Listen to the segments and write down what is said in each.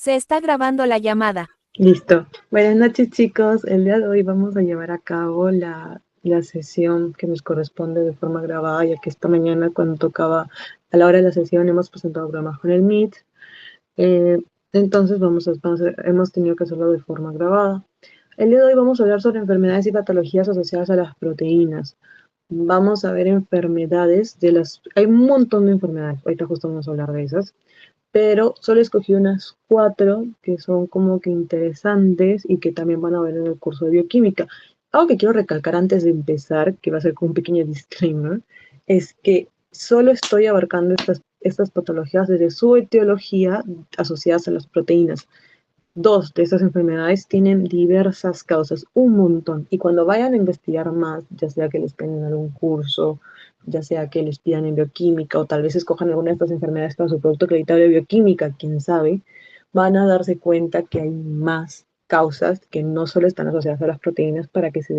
Se está grabando la llamada. Listo. Buenas noches, chicos. El día de hoy vamos a llevar a cabo la sesión que nos corresponde de forma grabada, ya que esta mañana cuando tocaba a la hora de la sesión hemos presentado programas con el Meet. Eh, entonces hemos tenido que hacerlo de forma grabada. El día de hoy vamos a hablar sobre enfermedades y patologías asociadas a las proteínas. Vamos a ver enfermedades Hay un montón de enfermedades. Ahorita justo vamos a hablar de esas, pero solo escogí unas 4 que son como que interesantes y que también van a ver en el curso de bioquímica. Algo que quiero recalcar antes de empezar, que va a ser como un pequeño disclaimer, es que solo estoy abarcando estas patologías desde su etiología asociadas a las proteínas. 2 de estas enfermedades tienen diversas causas, un montón. Y cuando vayan a investigar más, ya sea que les piden algún curso, ya sea que les pidan en bioquímica o tal vez escojan alguna de estas enfermedades para su producto acreditado de bioquímica, quién sabe, van a darse cuenta que hay más causas que no solo están asociadas a las proteínas para que se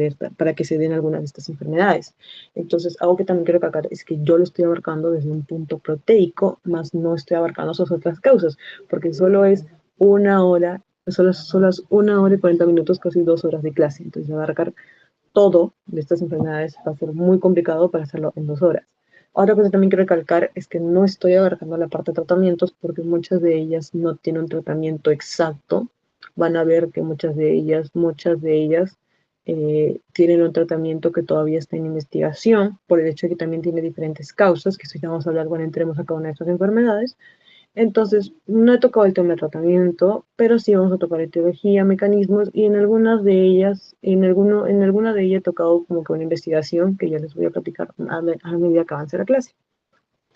den algunas de estas enfermedades. Entonces, algo que también quiero recalcar es que yo lo estoy abarcando desde un punto proteico, más no estoy abarcando sus otras causas, porque solo es una hora, solo es 1 hora y 40 minutos, casi 2 horas de clase. Entonces, abarcar todo de estas enfermedades va a ser muy complicado para hacerlo en 2 horas. Otra cosa que también quiero recalcar es que no estoy abarcando la parte de tratamientos porque muchas de ellas no tienen un tratamiento exacto. Van a ver que muchas de ellas tienen un tratamiento que todavía está en investigación por el hecho de que también tiene diferentes causas, que eso ya vamos a hablar cuando entremos a cada una de estas enfermedades. Entonces, no he tocado el tema de tratamiento, pero sí vamos a tocar etiología, mecanismos, y en algunas de ellas, en alguna de ellas he tocado como que una investigación que ya les voy a platicar a medida que avance la clase.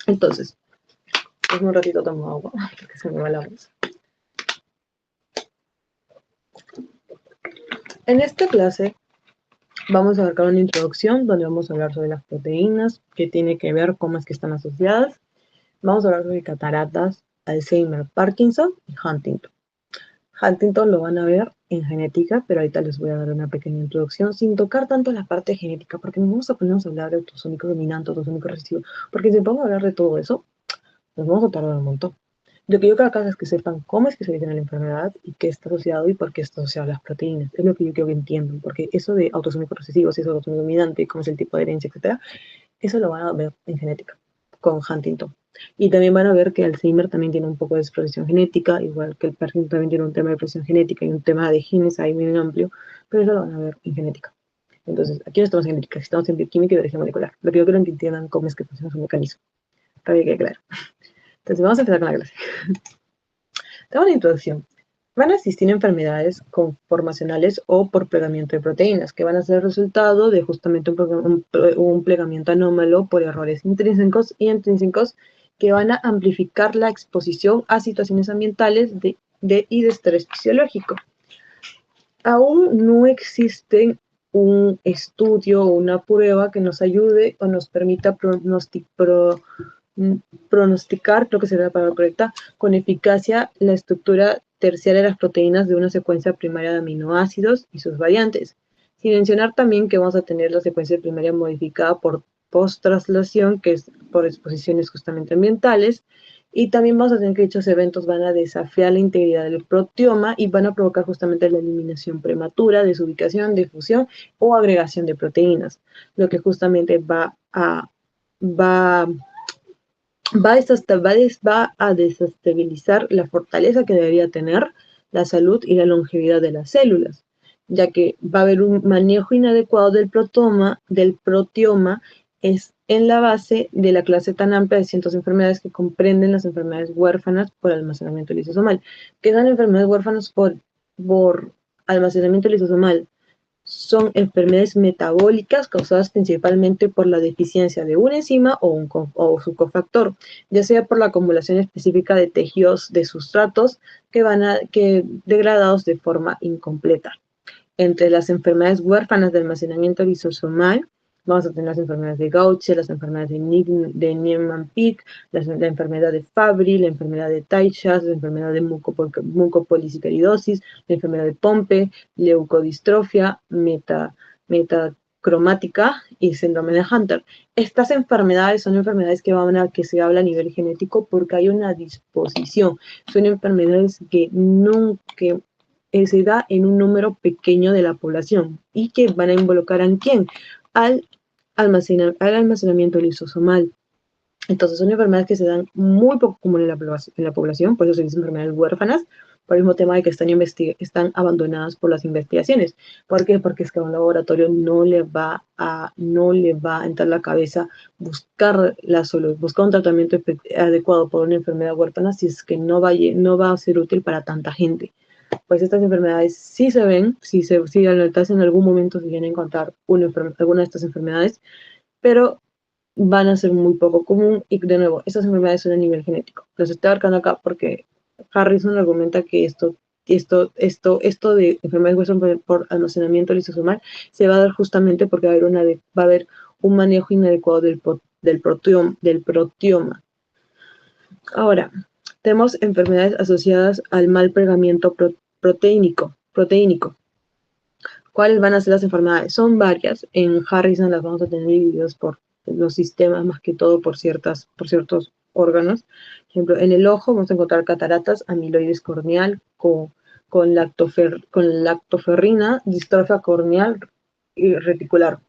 Entonces, es un ratito tomo agua, porque se me va la voz. En esta clase vamos a abarcar una introducción donde vamos a hablar sobre las proteínas, qué tiene que ver, cómo es que están asociadas. Vamos a hablar sobre cataratas, Alzheimer, Parkinson y Huntington. Huntington lo van a ver en genética, pero ahorita les voy a dar una pequeña introducción sin tocar tanto la parte genética, porque no vamos a ponernos a hablar de autosómico dominante, autosómico recesivo, porque si vamos a hablar de todo eso, nos vamos a tardar un montón. Lo que yo quiero acá es que sepan cómo es que se origina la enfermedad y qué está asociado y por qué está asociado a las proteínas. Es lo que yo quiero que entiendan, porque eso de autosómico recesivo, si es autosómico dominante, cómo es el tipo de herencia, etcétera, eso lo van a ver en genética, con Huntington. Y también van a ver que Alzheimer también tiene un poco de expresión genética, igual que el Parkinson también tiene un tema de expresión genética y un tema de genes ahí muy amplio, pero eso lo van a ver en genética. Entonces, aquí no estamos en genética, estamos en bioquímica y biología molecular. Lo que yo quiero que entiendan cómo es que funciona su mecanismo. Para que quede claro. Entonces, vamos a empezar con la clase. Tengo una introducción. Van a existir enfermedades conformacionales o por plegamiento de proteínas, que van a ser el resultado de justamente un plegamiento anómalo por errores intrínsecos y extrínsecos que van a amplificar la exposición a situaciones ambientales y de estrés fisiológico. Aún no existe un estudio o una prueba que nos ayude o nos permita pronosticar, creo que sería la palabra correcta, con eficacia la estructura terciaria de las proteínas de una secuencia primaria de aminoácidos y sus variantes. Sin mencionar también que vamos a tener la secuencia primaria modificada por post-traslación, que es por exposiciones justamente ambientales, y también vamos a tener que dichos eventos van a desafiar la integridad del proteoma y van a provocar justamente la eliminación prematura, desubicación, difusión o agregación de proteínas, lo que justamente va a desestabilizar la fortaleza que debería tener la salud y la longevidad de las células, ya que va a haber un manejo inadecuado del proteoma es en la base de la clase tan amplia de cientos de enfermedades que comprenden las enfermedades huérfanas por almacenamiento lisosomal. ¿Qué son enfermedades huérfanas por almacenamiento lisosomal? Son enfermedades metabólicas causadas principalmente por la deficiencia de una enzima o su cofactor, ya sea por la acumulación específica de tejidos de sustratos que degradados de forma incompleta. Entre las enfermedades huérfanas de almacenamiento lisosomal, vamos a tener las enfermedades de Gaucher, las enfermedades de Niemann-Pick, la enfermedad de Fabry, la enfermedad de Tay-Sachs, la enfermedad de mucopolisacaridosis, la enfermedad de Pompe, leucodistrofia, cromática y síndrome de Hunter. Estas enfermedades son enfermedades que se habla a nivel genético porque hay una disposición. Son enfermedades que se da en un número pequeño de la población y que van a involucrar a quién, al almacenamiento lisosomal. Entonces son enfermedades que se dan muy poco común en la población, por eso se dicen enfermedades huérfanas, por el mismo tema de que están abandonadas por las investigaciones. ¿Por qué? Porque es que a un laboratorio no le va a entrar la cabeza buscar buscar un tratamiento adecuado por una enfermedad huérfana si es que no va a ser útil para tanta gente. Pues estas enfermedades sí se ven, si en algún momento se viene a encontrar alguna de estas enfermedades, pero van a ser muy poco común y de nuevo, estas enfermedades son a nivel genético. Los estoy abarcando acá porque Harrison argumenta que esto de enfermedades hueso por almacenamiento lisosomal se va a dar justamente porque va a haber un manejo inadecuado del proteoma. Ahora, tenemos enfermedades asociadas al mal plegamiento proteínico. ¿Cuáles van a ser las enfermedades? Son varias. En Harrison las vamos a tener divididas por los sistemas, más que todo por ciertos órganos. Por ejemplo, en el ojo vamos a encontrar cataratas, amiloides corneal, con lactoferrina, distrofia corneal y reticular.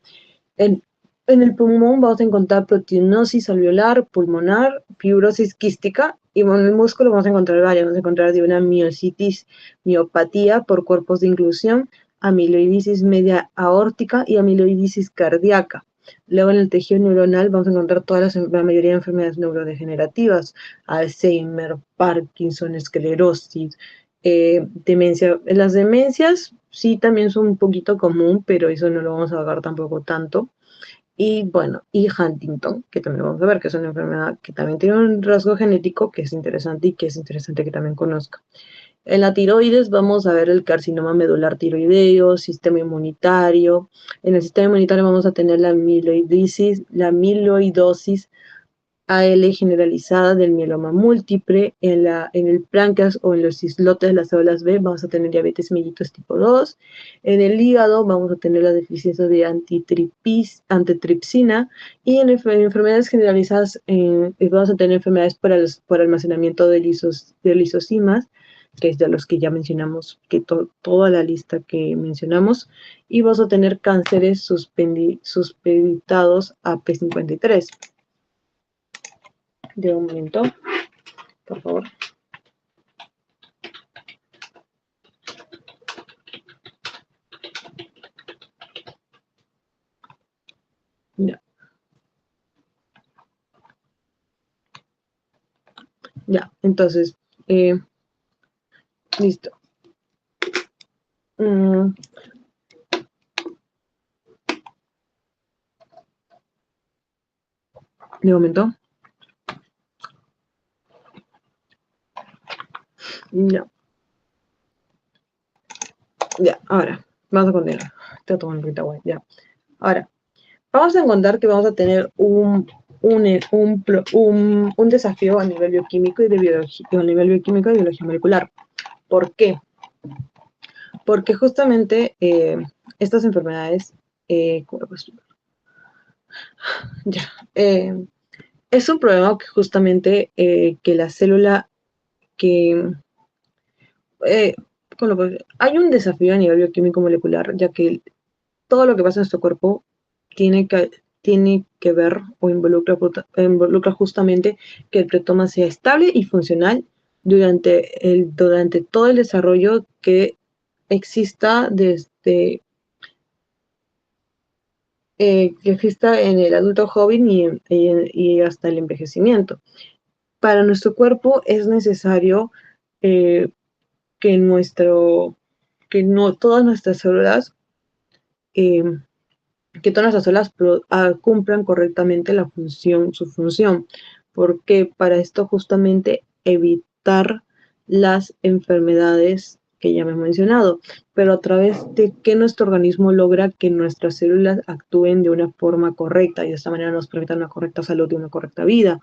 En el pulmón vamos a encontrar proteinosis alveolar, pulmonar, fibrosis quística, y en el músculo vamos a encontrar varias. Vamos a encontrar de una miositis, miopatía por cuerpos de inclusión, amiloidisis media aórtica y amiloidisis cardíaca. Luego en el tejido neuronal vamos a encontrar la mayoría de enfermedades neurodegenerativas, Alzheimer, Parkinson, esclerosis, demencia. Las demencias sí también son un poquito común, pero eso no lo vamos a hablar tampoco tanto. Y bueno, y Huntington, que también vamos a ver que es una enfermedad que también tiene un rasgo genético que es interesante y que es interesante que también conozca. En la tiroides vamos a ver el carcinoma medular tiroideo, sistema inmunitario. En el sistema inmunitario vamos a tener la amiloidosis AL generalizada del mieloma múltiple. En el páncreas o en los islotes de las células B vamos a tener diabetes mellitus tipo 2. En el hígado vamos a tener la deficiencia de antitripsina. Y en enfermedades generalizadas vamos a tener enfermedades por almacenamiento de lisosimas, que es de los que ya mencionamos, toda la lista que mencionamos, y vamos a tener cánceres suspendados a P53. De un momento, por favor. Ya. Ya, entonces, listo. De momento. Ya. Ya, ahora, vamos a continuar. Estoy tomando un poquito agua, ya. Ahora, vamos a encontrar que vamos a tener un desafío a nivel bioquímico y de biología, molecular. ¿Por qué? Porque justamente estas enfermedades, es un problema que justamente que la célula hay un desafío a nivel bioquímico molecular, ya que todo lo que pasa en nuestro cuerpo tiene que ver o involucra justamente que el proteoma sea estable y funcional durante todo el desarrollo que exista que exista en el adulto joven y hasta el envejecimiento. Para nuestro cuerpo es necesario que todas nuestras células cumplan correctamente su función, porque para esto justamente evitar las enfermedades que ya me he mencionado, pero a través de que nuestro organismo logra que nuestras células actúen de una forma correcta y de esta manera nos permitan una correcta salud y una correcta vida.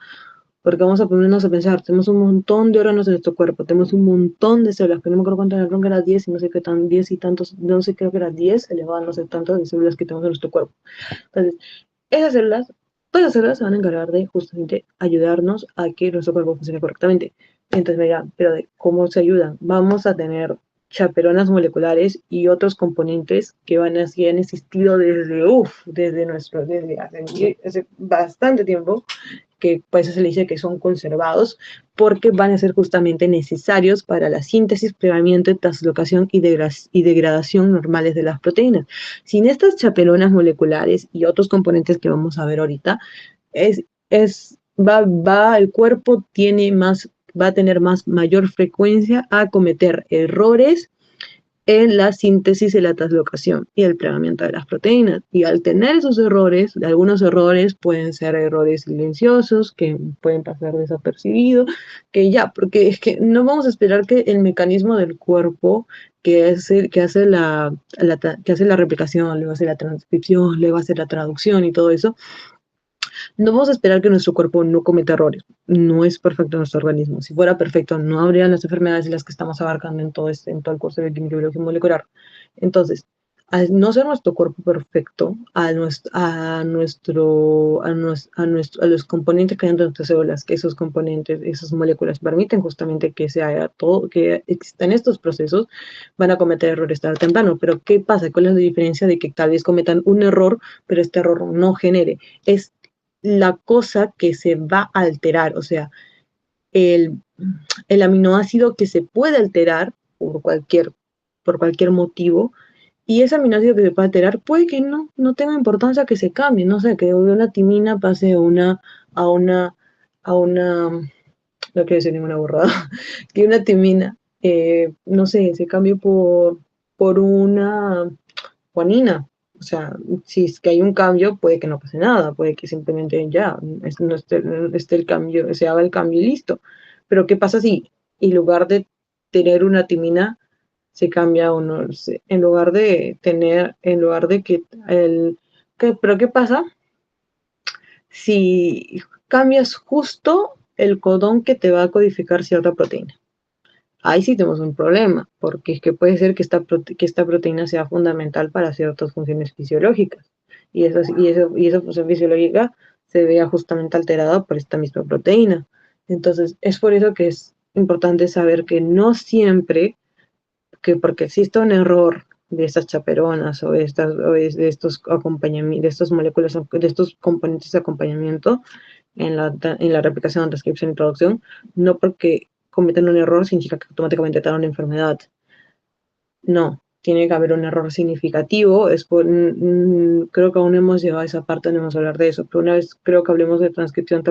Porque vamos a ponernos a pensar, tenemos un montón de órganos en nuestro cuerpo, tenemos un montón de células, que no me acuerdo cuántas eran, era 10 y no sé qué tan, 10 y tantos, no sé, creo que era 10 elevado a no sé tantas de células que tenemos en nuestro cuerpo. Entonces, esas células, todas las células se van a encargar de justamente ayudarnos a que nuestro cuerpo funcione correctamente. Entonces me dirán, pero ¿de cómo se ayudan? Vamos a tener chaperonas moleculares y otros componentes que van a ser han existido desde hace bastante tiempo, que pues se le dice que son conservados, porque van a ser justamente necesarios para la síntesis, plegamiento, translocación y degradación normales de las proteínas. Sin estas chaperonas moleculares y otros componentes que vamos a ver ahorita, el cuerpo va a tener mayor frecuencia a cometer errores en la síntesis y la translocación y el plegamiento de las proteínas. Y al tener esos errores, algunos errores pueden ser errores silenciosos, que pueden pasar desapercibidos, que ya, porque es que no vamos a esperar que el mecanismo del cuerpo que hace la replicación, luego hace la transcripción, luego hace la traducción y todo eso, no vamos a esperar que nuestro cuerpo no cometa errores. No es perfecto nuestro organismo. Si fuera perfecto, no habrían las enfermedades y las que estamos abarcando en todo el curso de química y biología molecular. Entonces, al no ser nuestro cuerpo perfecto, a los componentes que hay dentro de nuestras células, que esos componentes, esas moléculas permiten justamente que se haga todo, que existan estos procesos, van a cometer errores tarde o temprano. Pero ¿qué pasa? ¿Cuál es la diferencia de que tal vez cometan un error, pero este error no genere? Es la cosa que se va a alterar, o sea, el, el aminoácido que se puede alterar por cualquier motivo, y ese aminoácido que se puede alterar puede que no tenga importancia que se cambie, no sé, que de una timina pase a una, no quiero decir ninguna borrada, que una timina, no sé, se cambie por una guanina. O sea, si es que hay un cambio, puede que no pase nada, puede que simplemente ya no esté el cambio, se haga el cambio y listo. Pero ¿qué pasa si en lugar de tener una timina, se cambia uno? En lugar de que pero ¿qué pasa si cambias justo el codón que te va a codificar cierta proteína? Ahí sí tenemos un problema, porque es que puede ser que esta proteína sea fundamental para ciertas funciones fisiológicas. Y esa función fisiológica se vea justamente alterada por esta misma proteína. Entonces, es por eso que es importante saber que no siempre, que porque exista un error de estas chaperonas de estos acompañamientos, de estas moléculas, de estos componentes de acompañamiento en la replicación, transcripción y producción, no porque cometen un error significa que automáticamente traen una enfermedad. No, tiene que haber un error significativo. Creo que aún no hemos llegado a esa parte, no vamos a hablar de eso, pero una vez creo que hablemos de transcripción,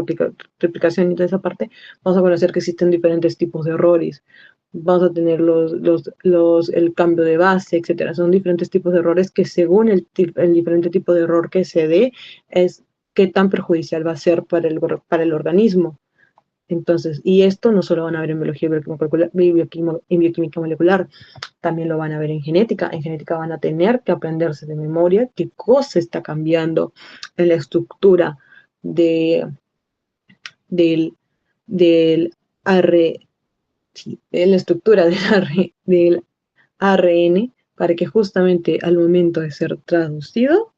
replicación y toda esa parte, vamos a conocer que existen diferentes tipos de errores. Vamos a tener el cambio de base, etcétera. Son diferentes tipos de errores que según el diferente tipo de error que se dé, es qué tan perjudicial va a ser para el organismo. Entonces, y esto no solo van a ver en biología y bioquímica molecular, también lo van a ver en genética. En genética van a tener que aprenderse de memoria qué cosa está cambiando en la estructura de, del, del, AR, sí, en la estructura del ARN para que justamente al momento de ser traducido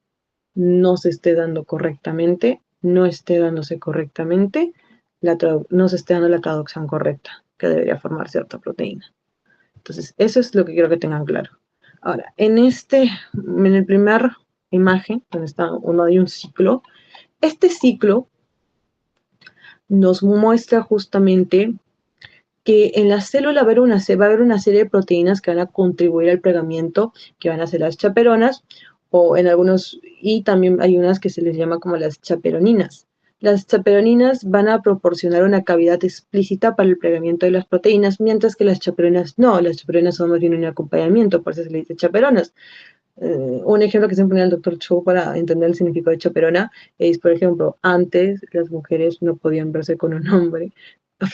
no se esté dando correctamente, no esté dándose correctamente, no se esté dando la traducción correcta que debería formar cierta proteína. Entonces, eso es lo que quiero que tengan claro. Ahora, en el primer imagen, donde está uno hay un ciclo, este ciclo nos muestra justamente que en la célula va a haber una serie de proteínas que van a contribuir al plegamiento, que van a ser las chaperonas, o en algunos, y también hay unas que se les llama como las chaperoninas. Las chaperoninas van a proporcionar una cavidad explícita para el plegamiento de las proteínas, mientras que las chaperonas no, las chaperonas son más bien un acompañamiento, por eso se le dice chaperonas. Un ejemplo que siempre pone el doctor Cho para entender el significado de chaperona es, por ejemplo, antes las mujeres no podían verse con un hombre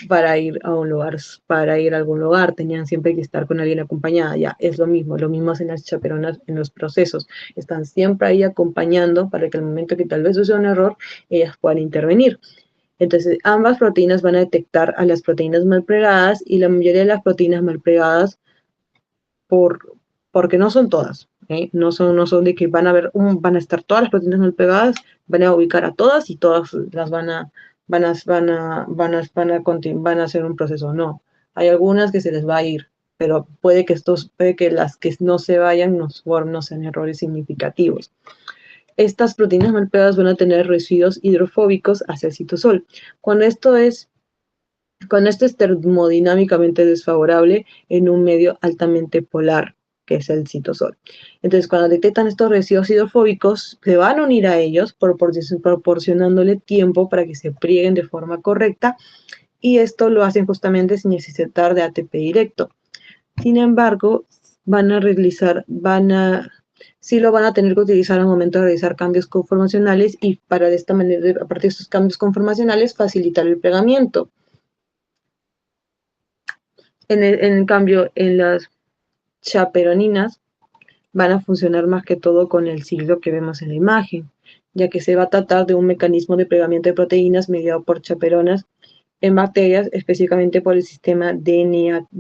para ir a un lugar, para ir a algún lugar, tenían siempre que estar con alguien acompañada, ya, es lo mismo hacen las chaperonas en los procesos, están siempre ahí acompañando para que al momento que tal vez suceda un error, ellas puedan intervenir. Entonces, ambas proteínas van a detectar a las proteínas mal plegadas y la mayoría de las proteínas mal plegadas, porque no son todas, ¿eh? No son de que van a estar todas las proteínas mal plegadas, van a ubicar a todas y todas las van a hacer un proceso. No, hay algunas que se les va a ir, pero puede que las que no se vayan no sean errores significativos. Estas proteínas mal pegadas van a tener residuos hidrofóbicos hacia el citosol. Cuando esto es termodinámicamente desfavorable en un medio altamente polar, que es el citosol. Entonces, cuando detectan estos residuos hidrofóbicos, se van a unir a ellos proporcionándole tiempo para que se prieguen de forma correcta, y esto lo hacen justamente sin necesitar de ATP directo. Sin embargo, sí lo van a tener que utilizar al momento de realizar cambios conformacionales, y para de esta manera, a partir de estos cambios conformacionales, facilitar el plegamiento. En cambio, en las chaperoninas van a funcionar más que todo con el ciclo que vemos en la imagen, ya que se va a tratar de un mecanismo de plegamiento de proteínas mediado por chaperonas en bacterias, específicamente por el sistema DNAK,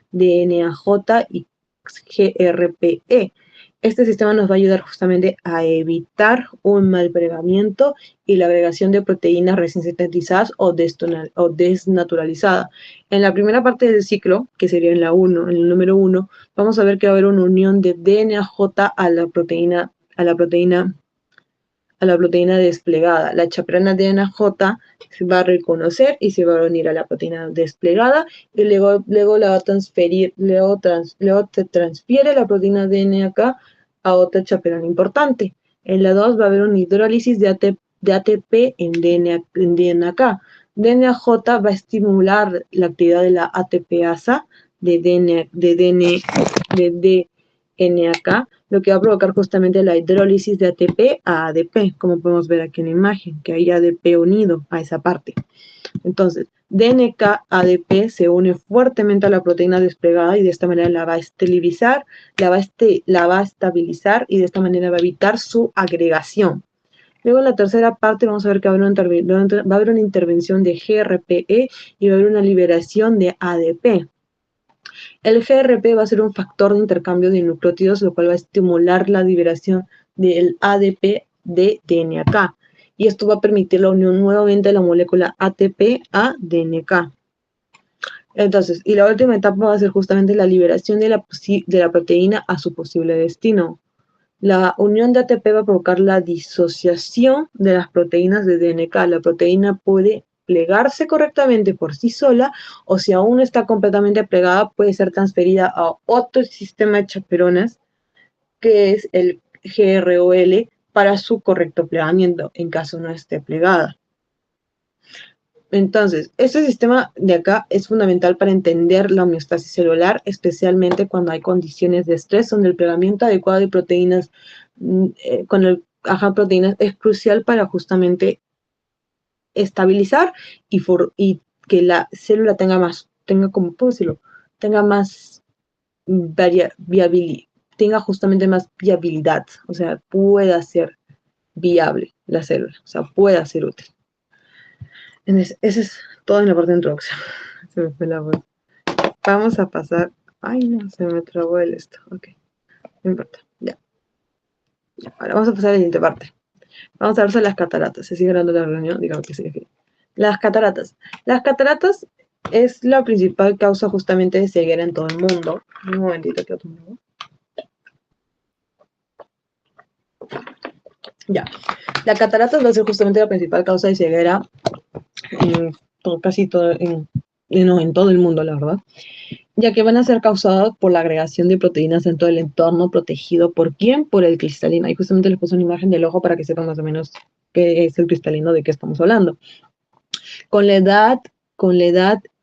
DNAJ y GRPE. Este sistema nos va a ayudar justamente a evitar un mal plegamiento y la agregación de proteínas recién sintetizadas o desnaturalizadas. En la primera parte del ciclo, que sería en el número 1, vamos a ver que va a haber una unión de DNAJ a la proteína desplegada. La chaperona DNAJ se va a reconocer y se va a unir a la proteína desplegada, y luego la va a transferir, luego se transfiere la proteína DNAK a otra chaperona importante. En la 2 va a haber una hidrólisis de ATP en DNAK. DNAJ va a estimular la actividad de la ATPasa de DNAK, lo que va a provocar justamente la hidrólisis de ATP a ADP, como podemos ver aquí en la imagen, que hay ADP unido a esa parte. Entonces, DNK-ADP se une fuertemente a la proteína desplegada y de esta manera la va a estabilizar, y de esta manera va a evitar su agregación. Luego en la tercera parte vamos a ver que va a haber una intervención de GRPE y va a haber una liberación de ADP. El GRP va a ser un factor de intercambio de nucleótidos, lo cual va a estimular la liberación del ADP de DNAK. Y esto va a permitir la unión nuevamente de la molécula ATP a DNK. Entonces, y la última etapa va a ser justamente la liberación de la proteína a su posible destino. La unión de ATP va a provocar la disociación de las proteínas de DNK. La proteína puede plegarse correctamente por sí sola, o si aún no está completamente plegada, puede ser transferida a otro sistema de chaperonas, que es el GROL, para su correcto plegamiento, en caso no esté plegada. Entonces, este sistema de acá es fundamental para entender la homeostasis celular, especialmente cuando hay condiciones de estrés, donde el plegamiento adecuado de proteínas proteínas es crucial para justamente estabilizar y que la célula tenga más tenga justamente más viabilidad, o sea, pueda ser viable la célula, o sea, pueda ser útil. Entonces, ese es todo en la parte de introducción. Se me fue la voz. Vamos a pasar. Ay, no, se me trabó esto. Ok, no importa. Ya. Ahora vamos a pasar a la siguiente parte. Vamos a ver sobre las cataratas. Se sigue dando la reunión, digamos que sigue. Las cataratas. Las cataratas es la principal causa justamente de ceguera en todo el mundo. Un momentito que otro mundo. Ya. La catarata va a ser justamente la principal causa de ceguera casi todo, en todo el mundo, la verdad, ya que van a ser causadas por la agregación de proteínas dentro del entorno protegido. ¿Por quién? Por el cristalino. Y justamente les puse una imagen del ojo para que sepan más o menos qué es el cristalino, de qué estamos hablando. Con la edad,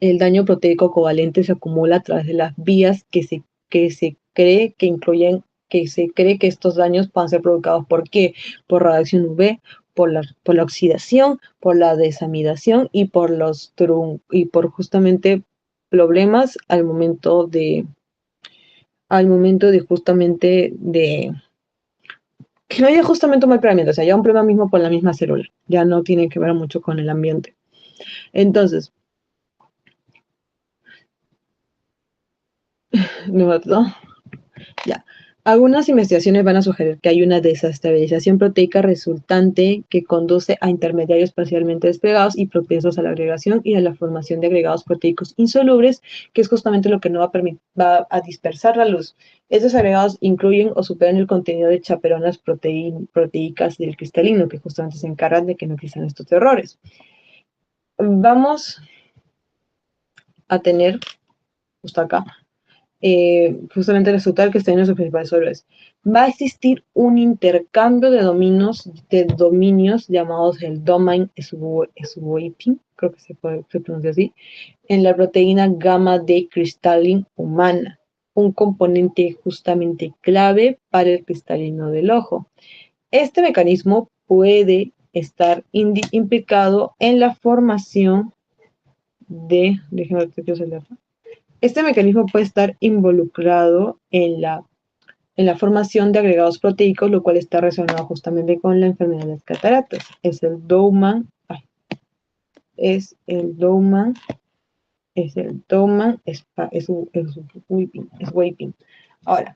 el daño proteico covalente se acumula a través de las vías que se cree que estos daños puedan ser provocados. ¿Por qué? Por radiación UV, por la oxidación, por la desamidación y por justamente problemas al momento de justamente que no haya justamente un mal planeamiento, o sea, ya un problema mismo por la misma célula, ya no tiene que ver mucho con el ambiente. Entonces, ¿no? Ya. Algunas investigaciones van a sugerir que hay una desestabilización proteica resultante que conduce a intermediarios parcialmente desplegados y propensos a la agregación y a la formación de agregados proteicos insolubles, que es justamente lo que no va a dispersar la luz. Estos agregados incluyen o superan el contenido de chaperonas proteicas del cristalino, que justamente se encargan de que no existan estos errores. Vamos a tener, justo acá, justamente resulta que está en sus principales solubles. Va a existir un intercambio de dominios llamados el domain swapping, creo que se pronuncia así, en la proteína gamma D cristalina humana, un componente justamente clave para el cristalino del ojo. Este mecanismo puede estar implicado en la formación déjenme ver qué este mecanismo puede estar involucrado en la formación de agregados proteicos, lo cual está relacionado justamente con la enfermedad de las cataratas. Es el Dowman, es el Dowman, es el Dowman, Waping. Ahora,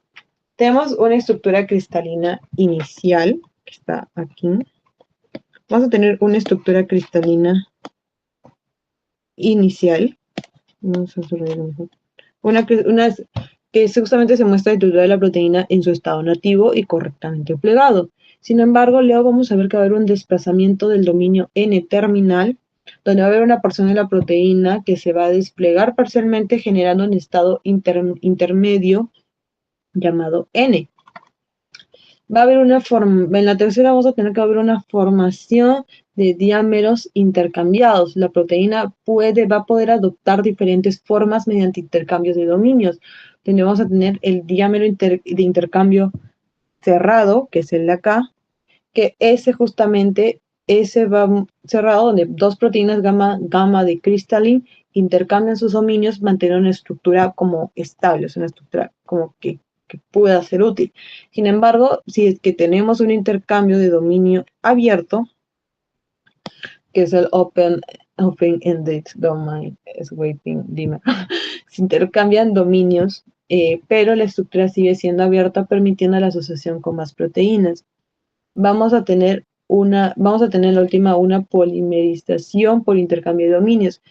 tenemos una estructura cristalina inicial, que está aquí. Vamos a tener una estructura cristalina inicial. Vamos a subrayarlo mejor. Una que justamente se muestra la estructura de la proteína en su estado nativo y correctamente plegado. Sin embargo, luego vamos a ver que va a haber un desplazamiento del dominio N-terminal, donde va a haber una porción de la proteína que se va a desplegar parcialmente generando un estado intermedio llamado N. Va a haber en la tercera vamos a tener que haber una formación de diámeros intercambiados. La proteína va a poder adoptar diferentes formas mediante intercambios de dominios. Vamos a tener el diámero de intercambio cerrado, que es el de acá, que ese va cerrado, donde dos proteínas gamma de cristalín intercambian sus dominios, mantener una estructura como estable, es una estructura como que pueda ser útil. Sin embargo, si es que tenemos un intercambio de dominio abierto, que es el Open-Ended Domain Swapping Dimmer, se intercambian dominios, pero la estructura sigue siendo abierta, permitiendo la asociación con más proteínas. Vamos a tener la última, una polimerización por intercambio de dominios.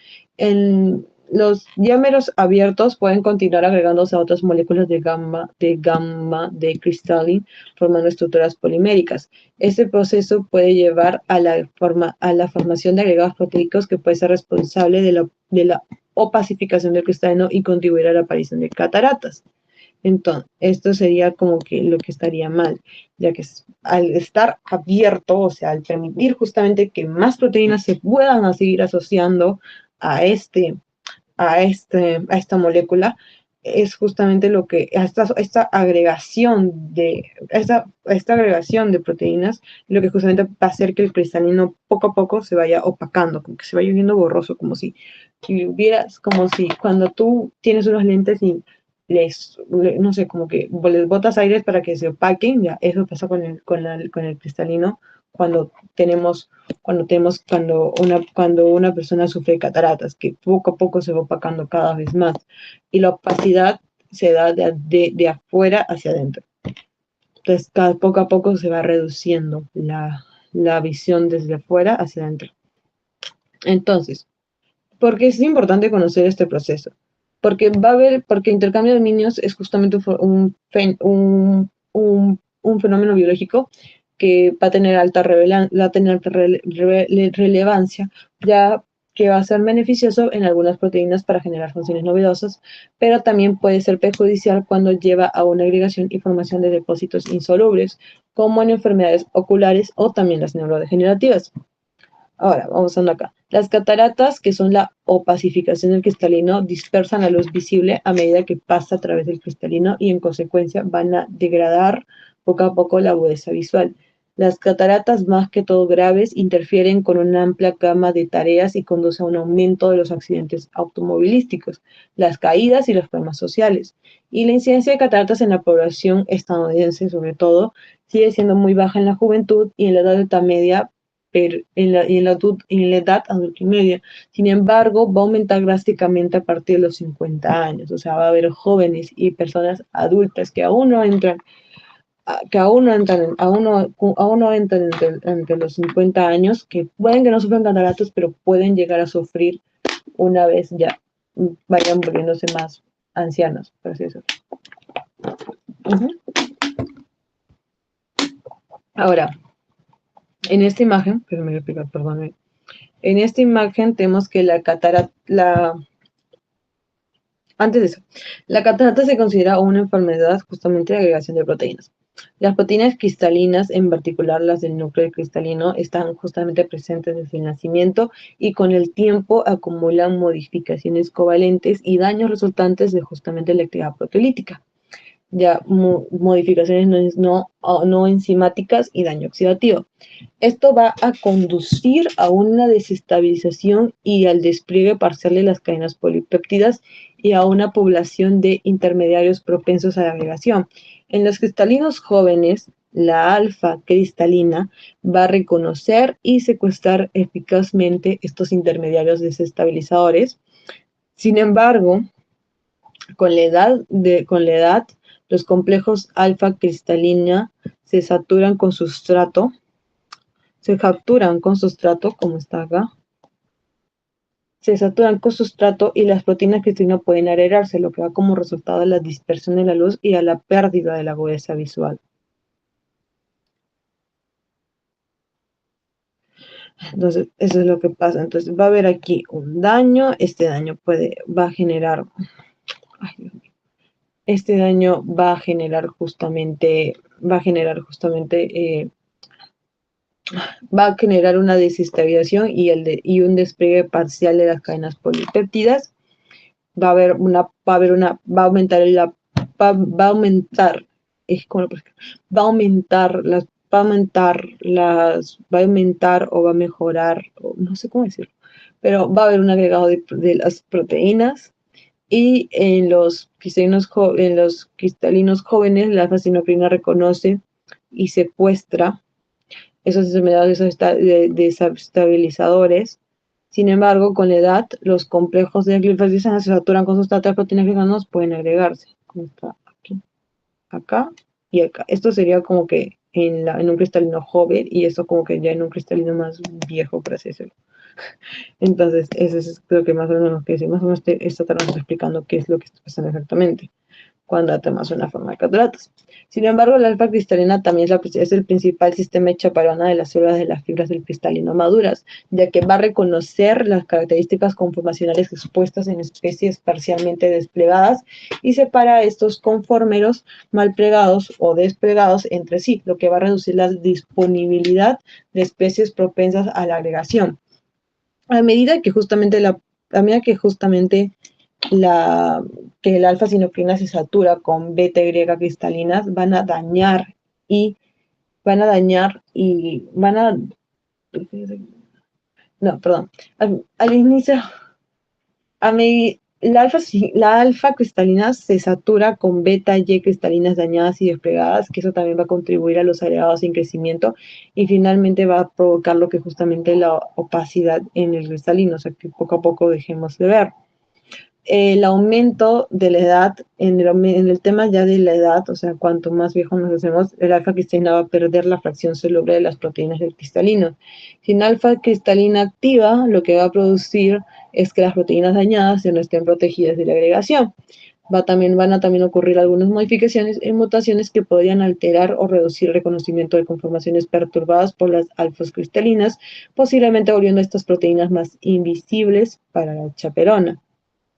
Los diámeros abiertos pueden continuar agregándose a otras moléculas de gamma de cristalín, formando estructuras poliméricas. Este proceso puede llevar a la formación de agregados proteicos que puede ser responsable de la opacificación del cristalino y contribuir a la aparición de cataratas. Entonces, esto sería como que lo que estaría mal, ya que al estar abierto, o sea, al permitir justamente que más proteínas se puedan seguir asociando a esta molécula, es justamente lo que esta agregación de proteínas, lo que justamente va a hacer que el cristalino poco a poco se vaya opacando, como que se vaya viendo borroso, como si cuando tú tienes unos lentes y no sé, como que les botas aires para que se opaquen, ya, eso pasa con el cristalino cuando cuando una persona sufre cataratas, que poco a poco se va opacando cada vez más, y la opacidad se da de afuera hacia adentro. Entonces, poco a poco se va reduciendo la visión desde afuera hacia adentro. Entonces, ¿por qué es importante conocer este proceso? Porque intercambio de dominios es justamente un fenómeno biológico que va a tener alta relevancia, ya que va a ser beneficioso en algunas proteínas para generar funciones novedosas, pero también puede ser perjudicial cuando lleva a una agregación y formación de depósitos insolubles, como en enfermedades oculares o también las neurodegenerativas. Ahora, vamos a acá. Las cataratas, que son la opacificación del cristalino, dispersan la luz visible a medida que pasa a través del cristalino y en consecuencia van a degradar poco a poco la agudeza visual. Las cataratas, más que todo graves, interfieren con una amplia gama de tareas y conducen a un aumento de los accidentes automovilísticos, las caídas y los problemas sociales. Y la incidencia de cataratas en la población estadounidense, sobre todo, sigue siendo muy baja en la juventud y en la edad adulta media, pero en la edad adulta y media. Sin embargo, va a aumentar drásticamente a partir de los 50 años. O sea, va a haber jóvenes y personas adultas que aún no entran aún no entran entre los 50 años, que pueden que no sufran cataratas, pero pueden llegar a sufrir una vez ya vayan volviéndose más ancianos, por así decirlo. Uh-huh. Ahora, en esta imagen, pero me voy a explicar, perdón. En esta imagen tenemos que antes de eso, la catarata se considera una enfermedad justamente de agregación de proteínas. Las proteínas cristalinas, en particular las del núcleo cristalino, están justamente presentes desde el nacimiento y con el tiempo acumulan modificaciones covalentes y daños resultantes de justamente la actividad proteolítica. Ya modificaciones no enzimáticas y daño oxidativo. Esto va a conducir a una desestabilización y al despliegue parcial de las cadenas polipéptidas y a una población de intermediarios propensos a la agregación. En los cristalinos jóvenes, la alfa cristalina va a reconocer y secuestrar eficazmente estos intermediarios desestabilizadores. Sin embargo, con la edad, los complejos alfa cristalina se saturan con sustrato, como está acá, se saturan con sustrato y las proteínas cristalinas pueden agregarse, lo que da como resultado a la dispersión de la luz y a la pérdida de la agudeza visual. Entonces, eso es lo que pasa. Entonces, va a haber aquí un daño, este daño va a generar, ay, Dios mío, este daño va a generar justamente, va a generar una desestabilización y un despliegue parcial de las cadenas polipéptidas. Va a aumentar o va a mejorar, no sé cómo decirlo, pero va a haber un agregado de las proteínas. Y en los cristalinos jóvenes, la alfa-sinucleína reconoce y secuestra esos desestabilizadores. Sin embargo, con la edad, los complejos de glifosato se saturan con sustratos, proteínas que no pueden agregarse, como está aquí, acá y acá. Esto sería como que en un cristalino joven y esto como que ya en un cristalino más viejo, por así decirlo. Entonces, eso es creo que más o menos lo que decimos. Más o menos está explicando qué es lo que está pasando exactamente cuando tomas una forma de cataratas. Sin embargo, la alfa cristalina también es el principal sistema de chaperona de las células de las fibras del cristalino maduras, ya que va a reconocer las características conformacionales expuestas en especies parcialmente desplegadas y separa a estos conformeros mal plegados o desplegados entre sí, lo que va a reducir la disponibilidad de especies propensas a la agregación. A medida que justamente que el alfa-sinucleína se satura con beta-Y cristalinas, van a dañar y no, perdón, al inicio, la alfa cristalina se satura con beta Y cristalinas dañadas y desplegadas, que eso también va a contribuir a los agregados en crecimiento y finalmente va a provocar lo que justamente la opacidad en el cristalino, o sea que poco a poco dejemos de ver. El aumento de la edad, en el tema ya de la edad, o sea, cuanto más viejos nos hacemos, el alfa cristalina va a perder la fracción celular de las proteínas del cristalino. Sin alfa cristalina activa, lo que va a producir es que las proteínas dañadas ya no estén protegidas de la agregación. Van a también ocurrir algunas modificaciones y mutaciones que podrían alterar o reducir el reconocimiento de conformaciones perturbadas por las alfas cristalinas, posiblemente volviendo a estas proteínas más invisibles para la chaperona,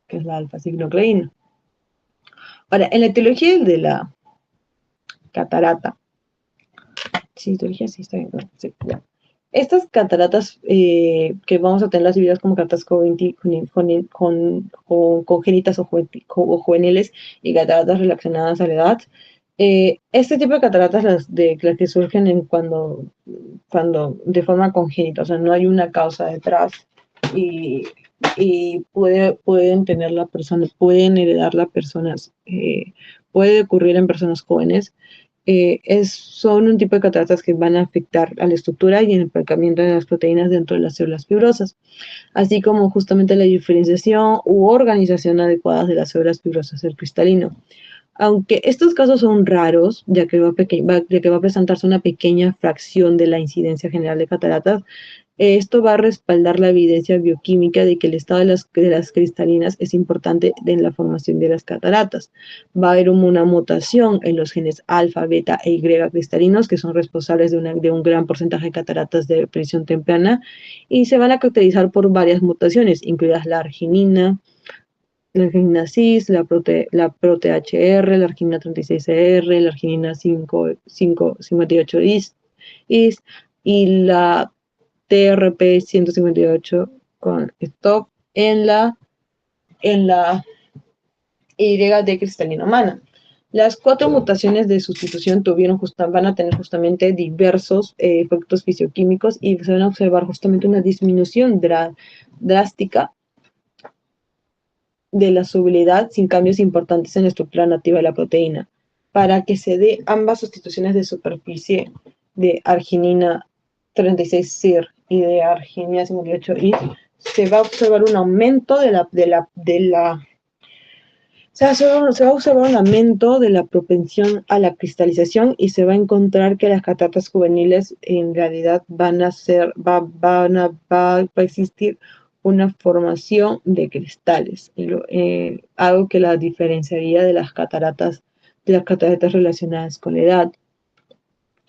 que es la alfa-sinucleína. Ahora, en la etiología de la catarata, sí, etiología sí está bien, sí, ya. Estas cataratas que vamos a tener las divididas como cataratas congénitas o juveniles y cataratas relacionadas a la edad, Este tipo de cataratas, las que surgen cuando de forma congénita, o sea, no hay una causa detrás y, pueden tener la persona, pueden heredar las personas, puede ocurrir en personas jóvenes. Son un tipo de cataratas que van a afectar a la estructura y el empacamiento de las proteínas dentro de las células fibrosas, así como justamente la diferenciación u organización adecuadas de las células fibrosas del cristalino. Aunque estos casos son raros, ya que va a presentarse una pequeña fracción de la incidencia general de cataratas, esto va a respaldar la evidencia bioquímica de que el estado de las cristalinas es importante en la formación de las cataratas. Va a haber una mutación en los genes alfa, beta e Y cristalinos, que son responsables de un gran porcentaje de cataratas de aparición temprana, y se van a caracterizar por varias mutaciones, incluidas la arginina cis, la proTHR, la arginina 36R, la arginina 58 is y la TRP 158 con stop en la Y de cristalina humana. Las cuatro mutaciones de sustitución van a tener justamente diversos efectos fisioquímicos y se van a observar justamente una disminución drástica de la solubilidad sin cambios importantes en la estructura nativa de la proteína. Para que se dé ambas sustituciones de superficie de arginina 36-CIR y de arginina 58-IS, se va a observar un aumento se va a observar un aumento de la propensión a la cristalización y se va a encontrar que las cataratas juveniles en realidad va a existir una formación de cristales, algo que la diferenciaría de las cataratas relacionadas con la edad.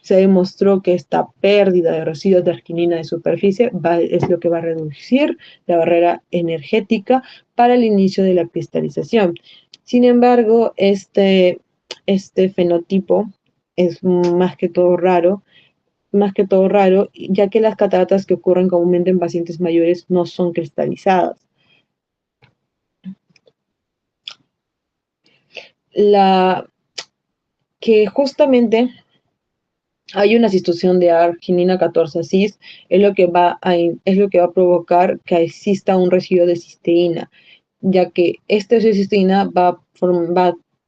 Se demostró que esta pérdida de residuos de arginina de superficie es lo que va a reducir la barrera energética para el inicio de la cristalización. Sin embargo, este fenotipo es más que todo raro, ya que las cataratas que ocurren comúnmente en pacientes mayores no son cristalizadas. Que justamente hay una sustitución de arginina 14-cis, es lo que va a provocar que exista un residuo de cisteína, ya que esta cisteína va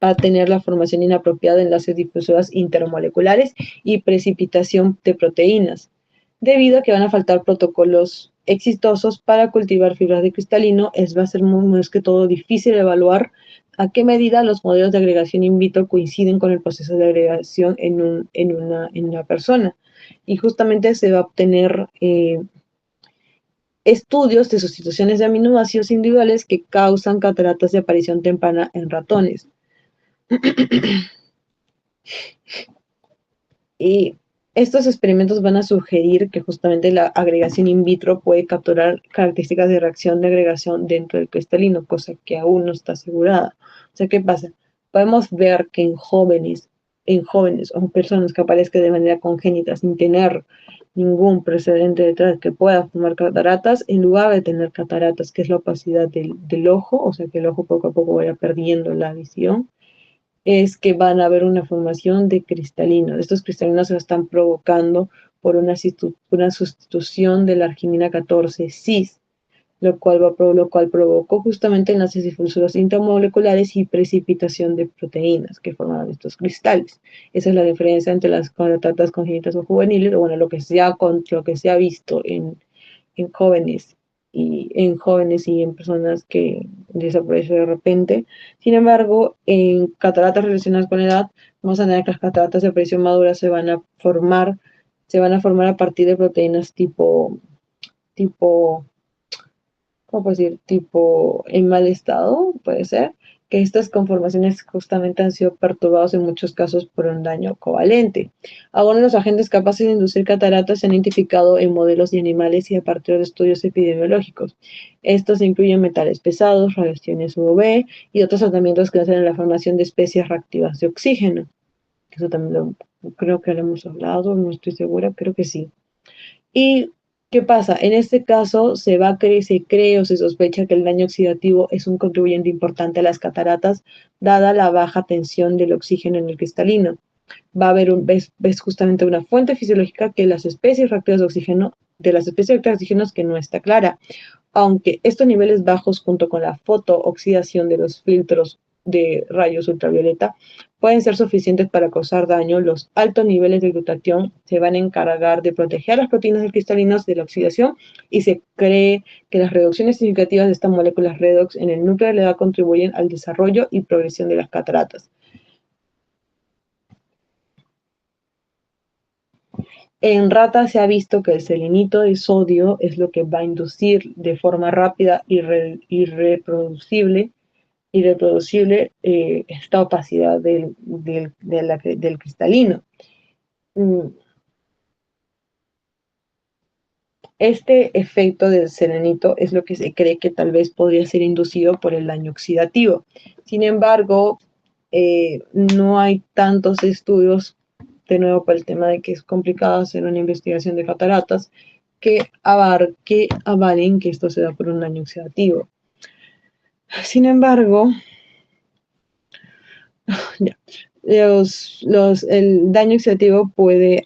a tener la formación inapropiada de enlaces difusoras intermoleculares y precipitación de proteínas, debido a que van a faltar protocolos exitosos para cultivar fibras de cristalino. Va a ser más que todo difícil evaluar a qué medida los modelos de agregación in vitro coinciden con el proceso de agregación en una persona. Y justamente se va a obtener estudios de sustituciones de aminoácidos individuales que causan cataratas de aparición temprana en ratones. Y estos experimentos van a sugerir que justamente la agregación in vitro puede capturar características de reacción de agregación dentro del cristalino, cosa que aún no está asegurada. O sea, ¿qué pasa? Podemos ver que en jóvenes o personas que aparezcan de manera congénita sin tener ningún precedente detrás que pueda formar cataratas, en lugar de tener cataratas, que es la opacidad del ojo, o sea, que el ojo poco a poco vaya perdiendo la visión, es que van a haber una formación de cristalinos. Estos cristalinos se están provocando por una sustitución de la arginina 14-cis, lo cual provocó justamente enlaces difusos intermoleculares y precipitación de proteínas que forman estos cristales. Esa es la diferencia entre las cataratas congénitas o juveniles, o bueno, lo que se ha visto en jóvenes y en personas que desaparecen de repente. Sin embargo, en cataratas relacionadas con la edad, vamos a tener que las cataratas de aparición madura se van a formar a partir de proteínas tipo ¿cómo puedo decir? Tipo en mal estado, puede ser, que estas conformaciones justamente han sido perturbados en muchos casos por un daño covalente. Algunos de los agentes capaces de inducir cataratas se han identificado en modelos de animales y a partir de estudios epidemiológicos. Estos incluyen metales pesados, radiaciones UV y otros tratamientos que hacen la formación de especies reactivas de oxígeno. Eso también creo que lo hemos hablado, no estoy segura, creo que sí. Y ¿Qué pasa? En este caso se cree o se sospecha que el daño oxidativo es un contribuyente importante a las cataratas, dada la baja tensión del oxígeno en el cristalino. Va a haber ves justamente una fuente fisiológica que las especies reactivas de oxígeno, de las especies reactivas de oxígeno que no está clara, aunque estos niveles bajos junto con la fotooxidación de los filtros de rayos ultravioleta pueden ser suficientes para causar daño, los altos niveles de glutatión se van a encargar de proteger a las proteínas del cristalinos de la oxidación y se cree que las reducciones significativas de estas moléculas redox en el núcleo de la edad contribuyen al desarrollo y progresión de las cataratas. En ratas se ha visto que el selenito de sodio es lo que va a inducir de forma rápida y irreproducible esta opacidad del cristalino. Este efecto del selenito es lo que se cree que tal vez podría ser inducido por el daño oxidativo. Sin embargo, no hay tantos estudios, de nuevo por el tema de que es complicado hacer una investigación de cataratas, que avalen que esto se da por un daño oxidativo. Sin embargo, ya, el daño oxidativo puede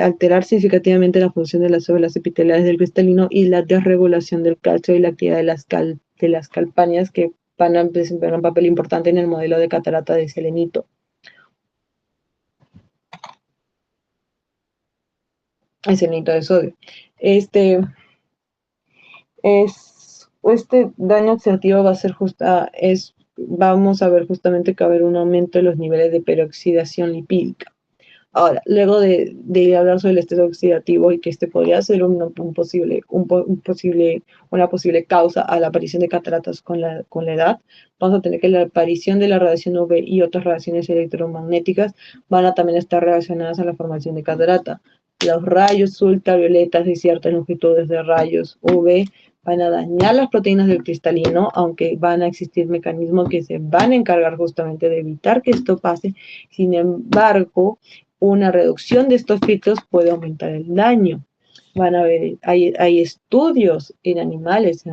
alterar significativamente la función de las células epiteliales del cristalino y la desregulación del calcio y la actividad de las calpañas que van a desempeñar un papel importante en el modelo de catarata de selenito. El selenito de sodio. Este daño oxidativo va a ser vamos a ver justamente que va a haber un aumento de los niveles de peroxidación lipídica. Ahora, luego de hablar sobre el estrés oxidativo y que este podría ser una posible causa a la aparición de cataratas con la edad, vamos a tener que la aparición de la radiación UV y otras radiaciones electromagnéticas van a también estar relacionadas a la formación de catarata. Los rayos ultravioletas y ciertas longitudes de rayos UV van a dañar las proteínas del cristalino, aunque van a existir mecanismos que se van a encargar justamente de evitar que esto pase. Sin embargo, una reducción de estos filtros puede aumentar el daño. Hay estudios en animales,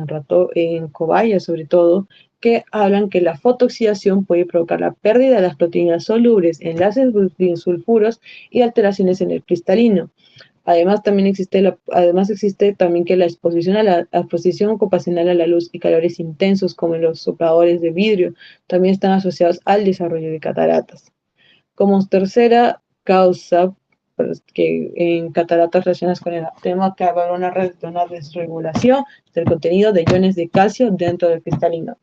en cobayas sobre todo, que hablan que la fotooxidación puede provocar la pérdida de las proteínas solubles, enlaces sulfuros y alteraciones en el cristalino. Además existe también que la exposición exposición ocupacional a la luz y calores intensos, como en los sopladores de vidrio, también están asociados al desarrollo de cataratas. Como tercera causa, pues, que en cataratas relacionadas con el tema que habrá una desregulación del contenido de iones de calcio dentro del cristalino,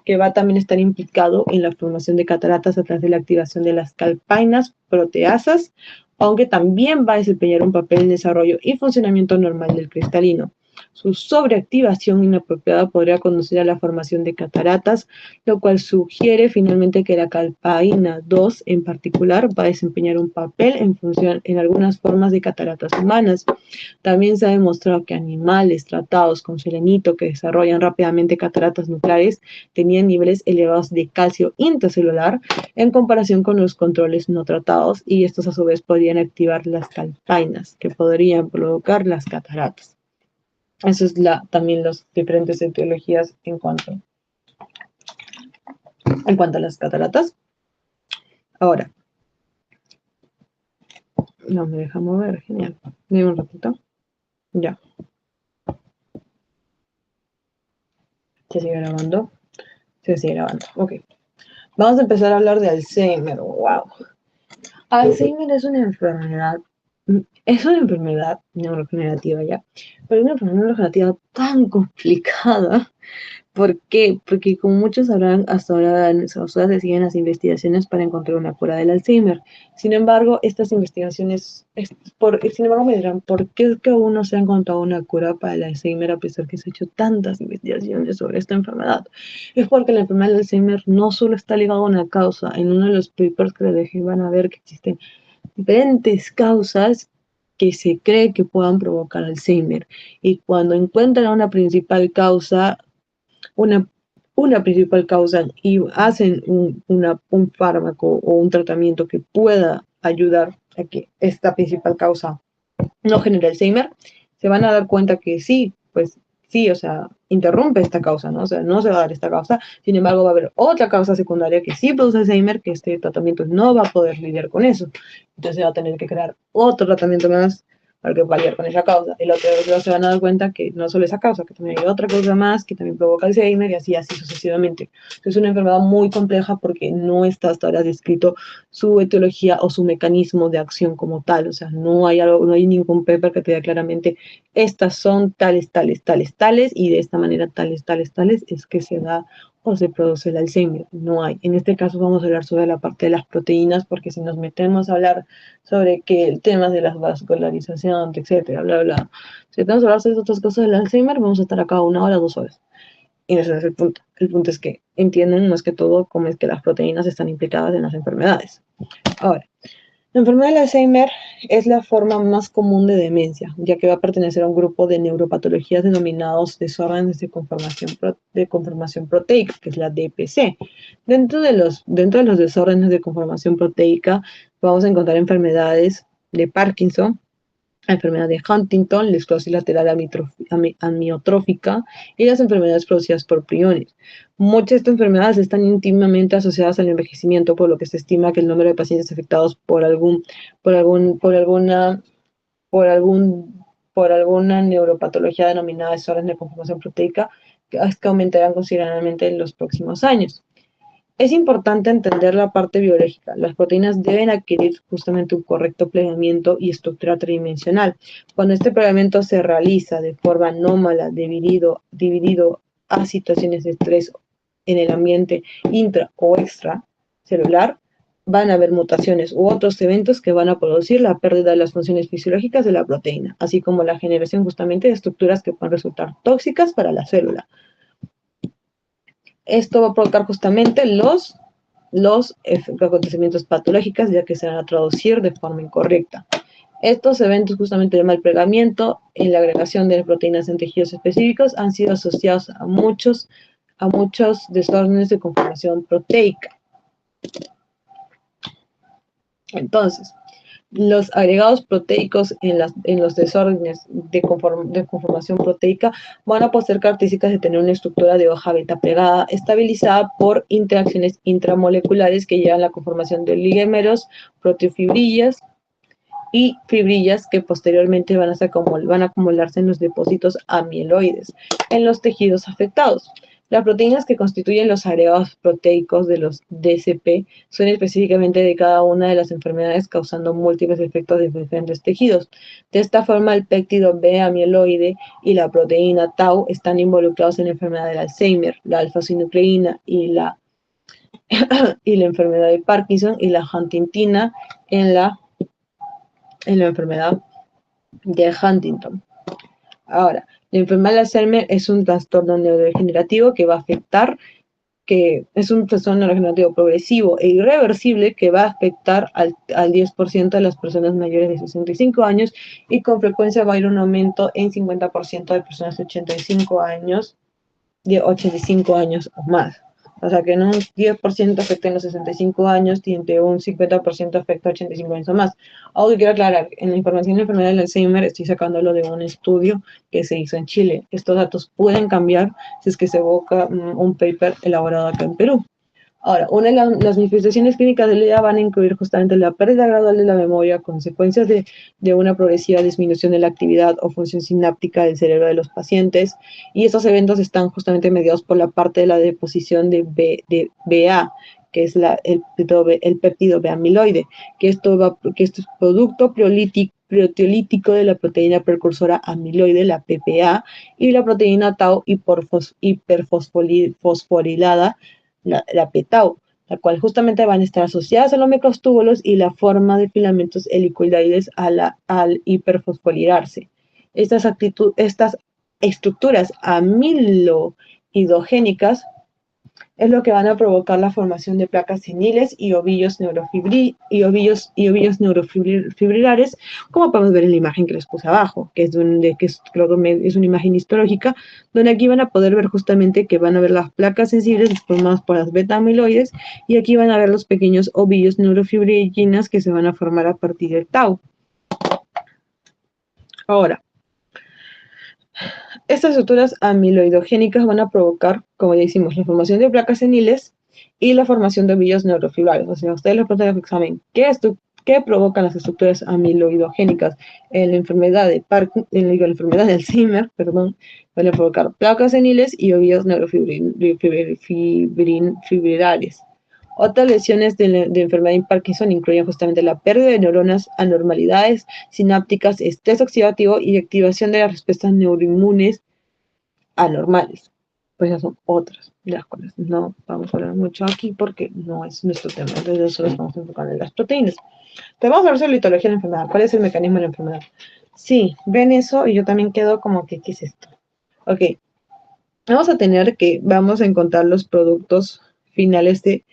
que va a también estar implicado en la formación de cataratas a través de la activación de las calpainas proteasas, aunque también va a desempeñar un papel en el desarrollo y funcionamiento normal del cristalino. Su sobreactivación inapropiada podría conducir a la formación de cataratas, lo cual sugiere finalmente que la calpaina 2 en particular va a desempeñar un papel en algunas formas de cataratas humanas. También se ha demostrado que animales tratados con selenito que desarrollan rápidamente cataratas nucleares tenían niveles elevados de calcio intracelular en comparación con los controles no tratados, y estos a su vez podrían activar las calpainas que podrían provocar las cataratas. Eso es también las diferentes etiologías en cuanto a las cataratas. Ahora, no me deja mover, genial. Dime un ratito. Ya. ¿Se sigue grabando? Se sigue grabando, ok. Vamos a empezar a hablar de Alzheimer. Wow. Alzheimer es una enfermedad neurodegenerativa ya, pero es una enfermedad neurodegenerativa tan complicada. ¿Por qué? Porque como muchos sabrán, hasta ahora se siguen las investigaciones para encontrar una cura del Alzheimer. Sin embargo, estas investigaciones, sin embargo me dirán, ¿por qué es que aún no se ha encontrado una cura para el Alzheimer a pesar que se han hecho tantas investigaciones sobre esta enfermedad? Es porque la enfermedad del Alzheimer no solo está ligada a una causa. En uno de los papers que les dejé van a ver que existen diferentes causas que se cree que puedan provocar Alzheimer. Y cuando encuentran una principal causa, una principal causa y hacen un fármaco o un tratamiento que pueda ayudar a que esta principal causa no genere Alzheimer, se van a dar cuenta que sí, pues sí, o sea, interrumpe esta causa, ¿no? O sea, no se va a dar esta causa, sin embargo va a haber otra causa secundaria que sí produce Alzheimer, que este tratamiento no va a poder lidiar con eso. Entonces va a tener que crear otro tratamiento más para que paliar con esa causa. Y la otra vez se van a dar cuenta que no solo esa causa, que también hay otra causa más que también provoca Alzheimer y así sucesivamente. Es una enfermedad muy compleja porque no está hasta ahora descrito su etiología o su mecanismo de acción como tal. O sea, no hay algo, no hay ningún paper que te diga claramente estas son tales, tales, tales, tales, y de esta manera tales, tales, tales, es que se da o se produce el Alzheimer. No hay. En este caso vamos a hablar sobre la parte de las proteínas, porque si nos metemos a hablar sobre que el tema de la vascularización, etcétera, bla, bla, si estamos a hablar sobre otras cosas del Alzheimer, vamos a estar acá 1 hora, 2 horas. Y ese es el punto. El punto es que entienden más que todo cómo es que las proteínas están implicadas en las enfermedades. Ahora, la enfermedad de Alzheimer es la forma más común de demencia, ya que va a pertenecer a un grupo de neuropatologías denominados desórdenes de conformación proteica, que es la DPC. Dentro de los desórdenes de conformación proteica vamos a encontrar enfermedades de Parkinson, la enfermedad de Huntington, la esclerosis lateral amiotrófica y las enfermedades producidas por priones. Muchas de estas enfermedades están íntimamente asociadas al envejecimiento, por lo que se estima que el número de pacientes afectados por algún, por alguna neuropatología denominada desorden de conformación proteica que aumentarán considerablemente en los próximos años. Es importante entender la parte biológica. Las proteínas deben adquirir justamente un correcto plegamiento y estructura tridimensional. Cuando este plegamiento se realiza de forma anómala, dividido a situaciones de estrés en el ambiente intra o extracelular, van a haber mutaciones u otros eventos que van a producir la pérdida de las funciones fisiológicas de la proteína, así como la generación justamente de estructuras que pueden resultar tóxicas para la célula. Esto va a provocar justamente los acontecimientos patológicos, ya que se van a traducir de forma incorrecta. Estos eventos justamente de mal plegamiento en la agregación de proteínas en tejidos específicos han sido asociados a muchos desórdenes de conformación proteica. Entonces, los agregados proteicos en los desórdenes de conformación proteica van a poseer características de tener una estructura de hoja beta plegada estabilizada por interacciones intramoleculares que llevan a la conformación de ligémeros, proteofibrillas y fibrillas que posteriormente van a acumularse en los depósitos amiloides en los tejidos afectados. Las proteínas que constituyen los agregados proteicos de los DCP son específicamente de cada una de las enfermedades, causando múltiples efectos de diferentes tejidos. De esta forma, el péptido B amiloide y la proteína tau están involucrados en la enfermedad del Alzheimer, la alfa-sinucleína y la enfermedad de Parkinson, y la huntingtina en la enfermedad de Huntington. Ahora, la enfermedad de Alzheimer es un trastorno neurodegenerativo que va a afectar, que es un trastorno neurodegenerativo progresivo e irreversible que va a afectar al 10% de las personas mayores de 65 años y con frecuencia va a ir un aumento en 50% de personas de 85 años, o más. O sea, que en un 10% afecta en los 65 años y entre un 50% afecta a 85 años o más. Algo que quiero aclarar, en la información de la enfermedad del Alzheimer estoy sacándolo de un estudio que se hizo en Chile. Estos datos pueden cambiar si es que se evoca un paper elaborado acá en Perú. Ahora, una de las manifestaciones clínicas del EDA van a incluir justamente la pérdida gradual de la memoria, consecuencias de una progresiva disminución de la actividad o función sináptica del cerebro de los pacientes, y estos eventos están justamente mediados por la parte de la deposición de BA, que es el péptido B amiloide, que esto es producto proteolítico de la proteína precursora amiloide, la PPA, y la proteína tau hiperfosforilada, la PTAU, la cual justamente van a estar asociadas a los microtúbulos y la forma de filamentos helicoidales al hiperfosforilarse. Estas estructuras amiloidogénicas es lo que van a provocar la formación de placas seniles y ovillos neurofibrilares, como podemos ver en la imagen que les puse abajo, que es una imagen histológica, donde aquí van a poder ver justamente que van a ver las placas sensibles formadas por las beta amiloides, y aquí van a ver los pequeños ovillos neurofibrilinas que se van a formar a partir del tau. Ahora, Estas estructuras amiloidogénicas van a provocar, como ya hicimos, la formación de placas seniles y la formación de ovillos neurofibrales. O sea, ustedes les preguntan en el examen, ¿qué provocan las estructuras amiloidogénicas? En la enfermedad de en la enfermedad de Alzheimer, perdón, van a provocar placas seniles y ovillos neurofibrales. Otras lesiones de enfermedad de Parkinson incluyen justamente la pérdida de neuronas, anormalidades sinápticas, estrés oxidativo y activación de las respuestas neuroinmunes anormales. Pues esas son otras de las cuales no vamos a hablar mucho aquí porque no es nuestro tema. Entonces, solo estamos enfocando en las proteínas. Te vamos a ver sobre la etiología de la enfermedad. ¿Cuál es el mecanismo de la enfermedad? Sí, ven eso y yo también quedo como que, ¿qué es esto? Ok, vamos a encontrar los productos finales de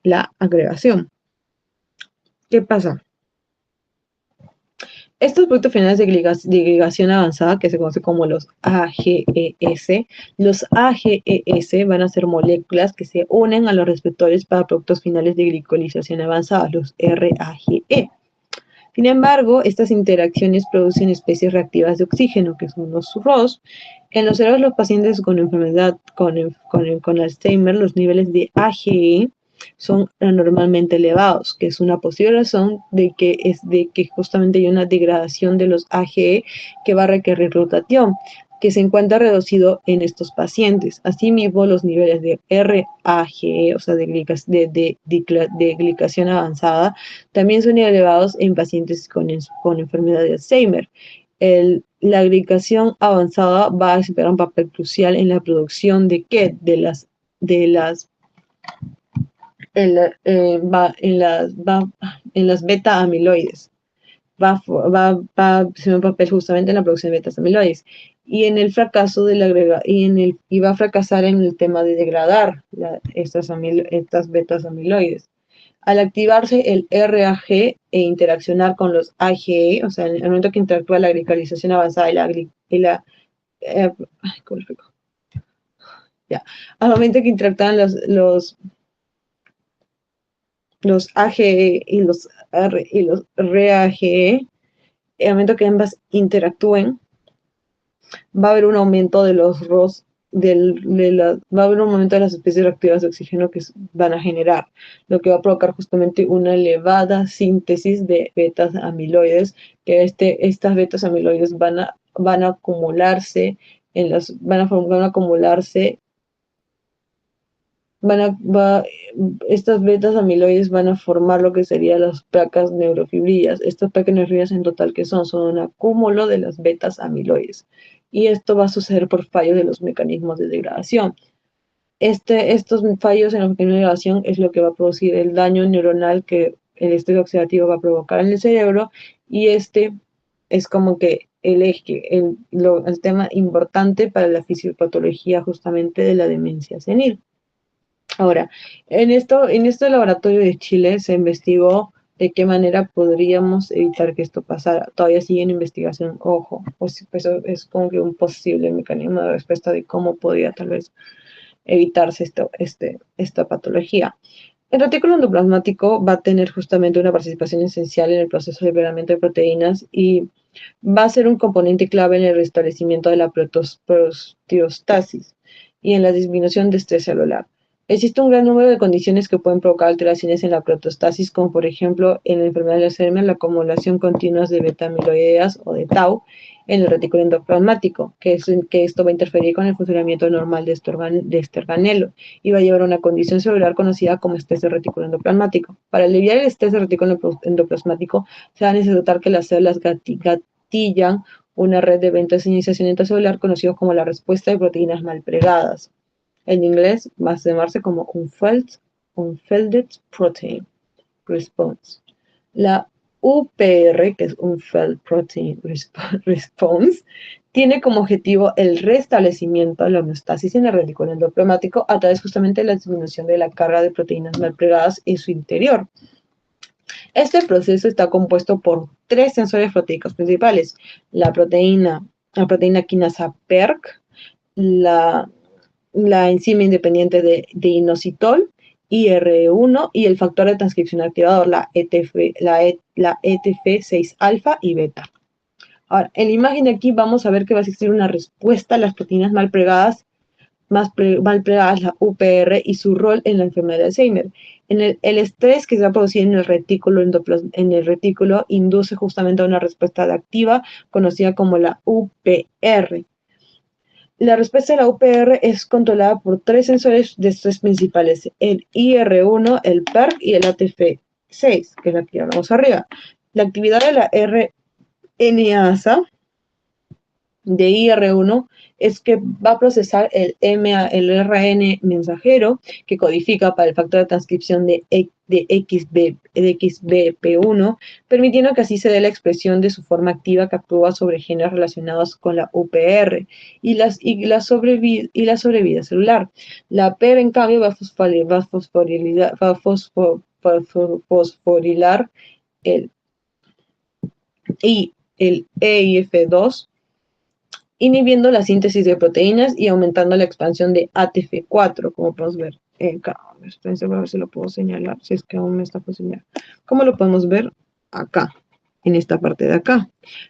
la agregación. ¿Qué pasa? Estos productos finales de agregación avanzada, que se conoce como los AGES van a ser moléculas que se unen a los receptores para productos finales de glicolización avanzada, los RAGE. Sin embargo, estas interacciones producen especies reactivas de oxígeno, que son los ROS. En los cerebros de los pacientes con enfermedad con Alzheimer, los niveles de AGE son anormalmente elevados, que es una posible razón de que justamente hay una degradación de los AGE que va a requerir glutatión, que se encuentra reducido en estos pacientes. Asimismo, los niveles de RAGE, o sea, de glicación avanzada, también son elevados en pacientes con enfermedad de Alzheimer. La glicación avanzada va a desempeñar un papel crucial en la producción de ¿qué? De las en las beta amiloides. Va a ser un papel justamente en la producción de beta amiloides. Y en el fracaso de y va a fracasar en el tema de degradar estas betas amiloides. Al activarse el RAG e interaccionar con los AGE, o sea, en el momento que interactúa la glicalización avanzada ¿cómo explico? Ya. Al momento que interactúan los AGE y los RAGE, al momento que ambas interactúen, va a haber un aumento de los ROS, va a haber un aumento de las especies reactivas de oxígeno que van a generar, lo que va a provocar justamente una elevada síntesis de betas amiloides, que estas betas amiloides van a acumularse estas betas amiloides van a formar lo que serían las placas neurofibrillas. Estas placas neurofibrillas en total, ¿qué son? Son un acúmulo de las betas amiloides. Y esto va a suceder por fallos de los mecanismos de degradación. Estos fallos en los mecanismos de degradación es lo que va a producir el daño neuronal que el estrés oxidativo va a provocar en el cerebro, y este es como que el tema importante para la fisiopatología justamente de la demencia senil. Ahora, en este laboratorio de Chile se investigó de qué manera podríamos evitar que esto pasara. Todavía sigue en investigación, ojo, pues es como que un posible mecanismo de respuesta de cómo podría tal vez evitarse esta patología. El retículo endoplasmático va a tener justamente una participación esencial en el proceso de liberamiento de proteínas y va a ser un componente clave en el restablecimiento de la proteostasis y en la disminución de estrés celular. Existe un gran número de condiciones que pueden provocar alteraciones en la proteostasis, como por ejemplo en la enfermedad de Alzheimer, la acumulación continua de beta-amiloideas o de tau en el retículo endoplasmático, que esto va a interferir con el funcionamiento normal de este organelo y va a llevar a una condición celular conocida como estrés del retículo endoplasmático. Para aliviar el estrés del retículo endoplasmático, se va a necesitar que las células gatillan una red de eventos de iniciación intracelular conocidos como la respuesta de proteínas mal pregadas. En inglés va a llamarse como Unfolded Protein Response. La UPR, que es Unfolded Protein Response, tiene como objetivo el restablecimiento de la homeostasis en el retículo endoplasmático a través justamente de la disminución de la carga de proteínas mal pregadas en su interior. Este proceso está compuesto por tres sensores proteicos principales: la proteína quinasa PERK, la enzima independiente de inositol, IR1, y el factor de transcripción activador, la ETF6 alfa y beta. Ahora, en la imagen de aquí vamos a ver que va a existir una respuesta a las proteínas mal plegadas, mal plegadas, la UPR, y su rol en la enfermedad de Alzheimer. El estrés que se va a producir en el retículo induce justamente a una respuesta adaptiva conocida como la UPR. La respuesta de la UPR es controlada por tres sensores de estrés principales: el IR1, el PERC y el ATF6, que es la que hablamos arriba. La actividad de la RNasa de IR1 es que va a procesar el RN mensajero que codifica para el factor de transcripción de XBP1, permitiendo que así se dé la expresión de su forma activa que actúa sobre genes relacionados con la UPR y la sobrevida celular. La PER, en cambio, va a fosforilar el EIF2, inhibiendo la síntesis de proteínas y aumentando la expansión de ATF4, como podemos ver acá. Espérense, a ver si lo puedo señalar, si es que aún me está por señalar. ¿Cómo lo podemos ver? Acá, en esta parte de acá.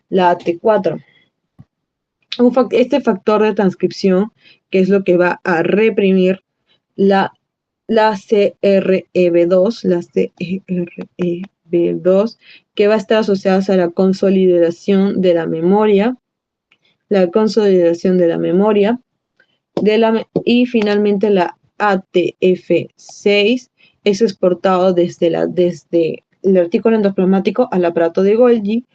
La AT4. Este factor de transcripción, que es lo que va a reprimir la CREB2, que va a estar asociada a la consolidación de la memoria, y finalmente la ATF6 es exportado desde el artículo endoplasmático al aparato de Golgi,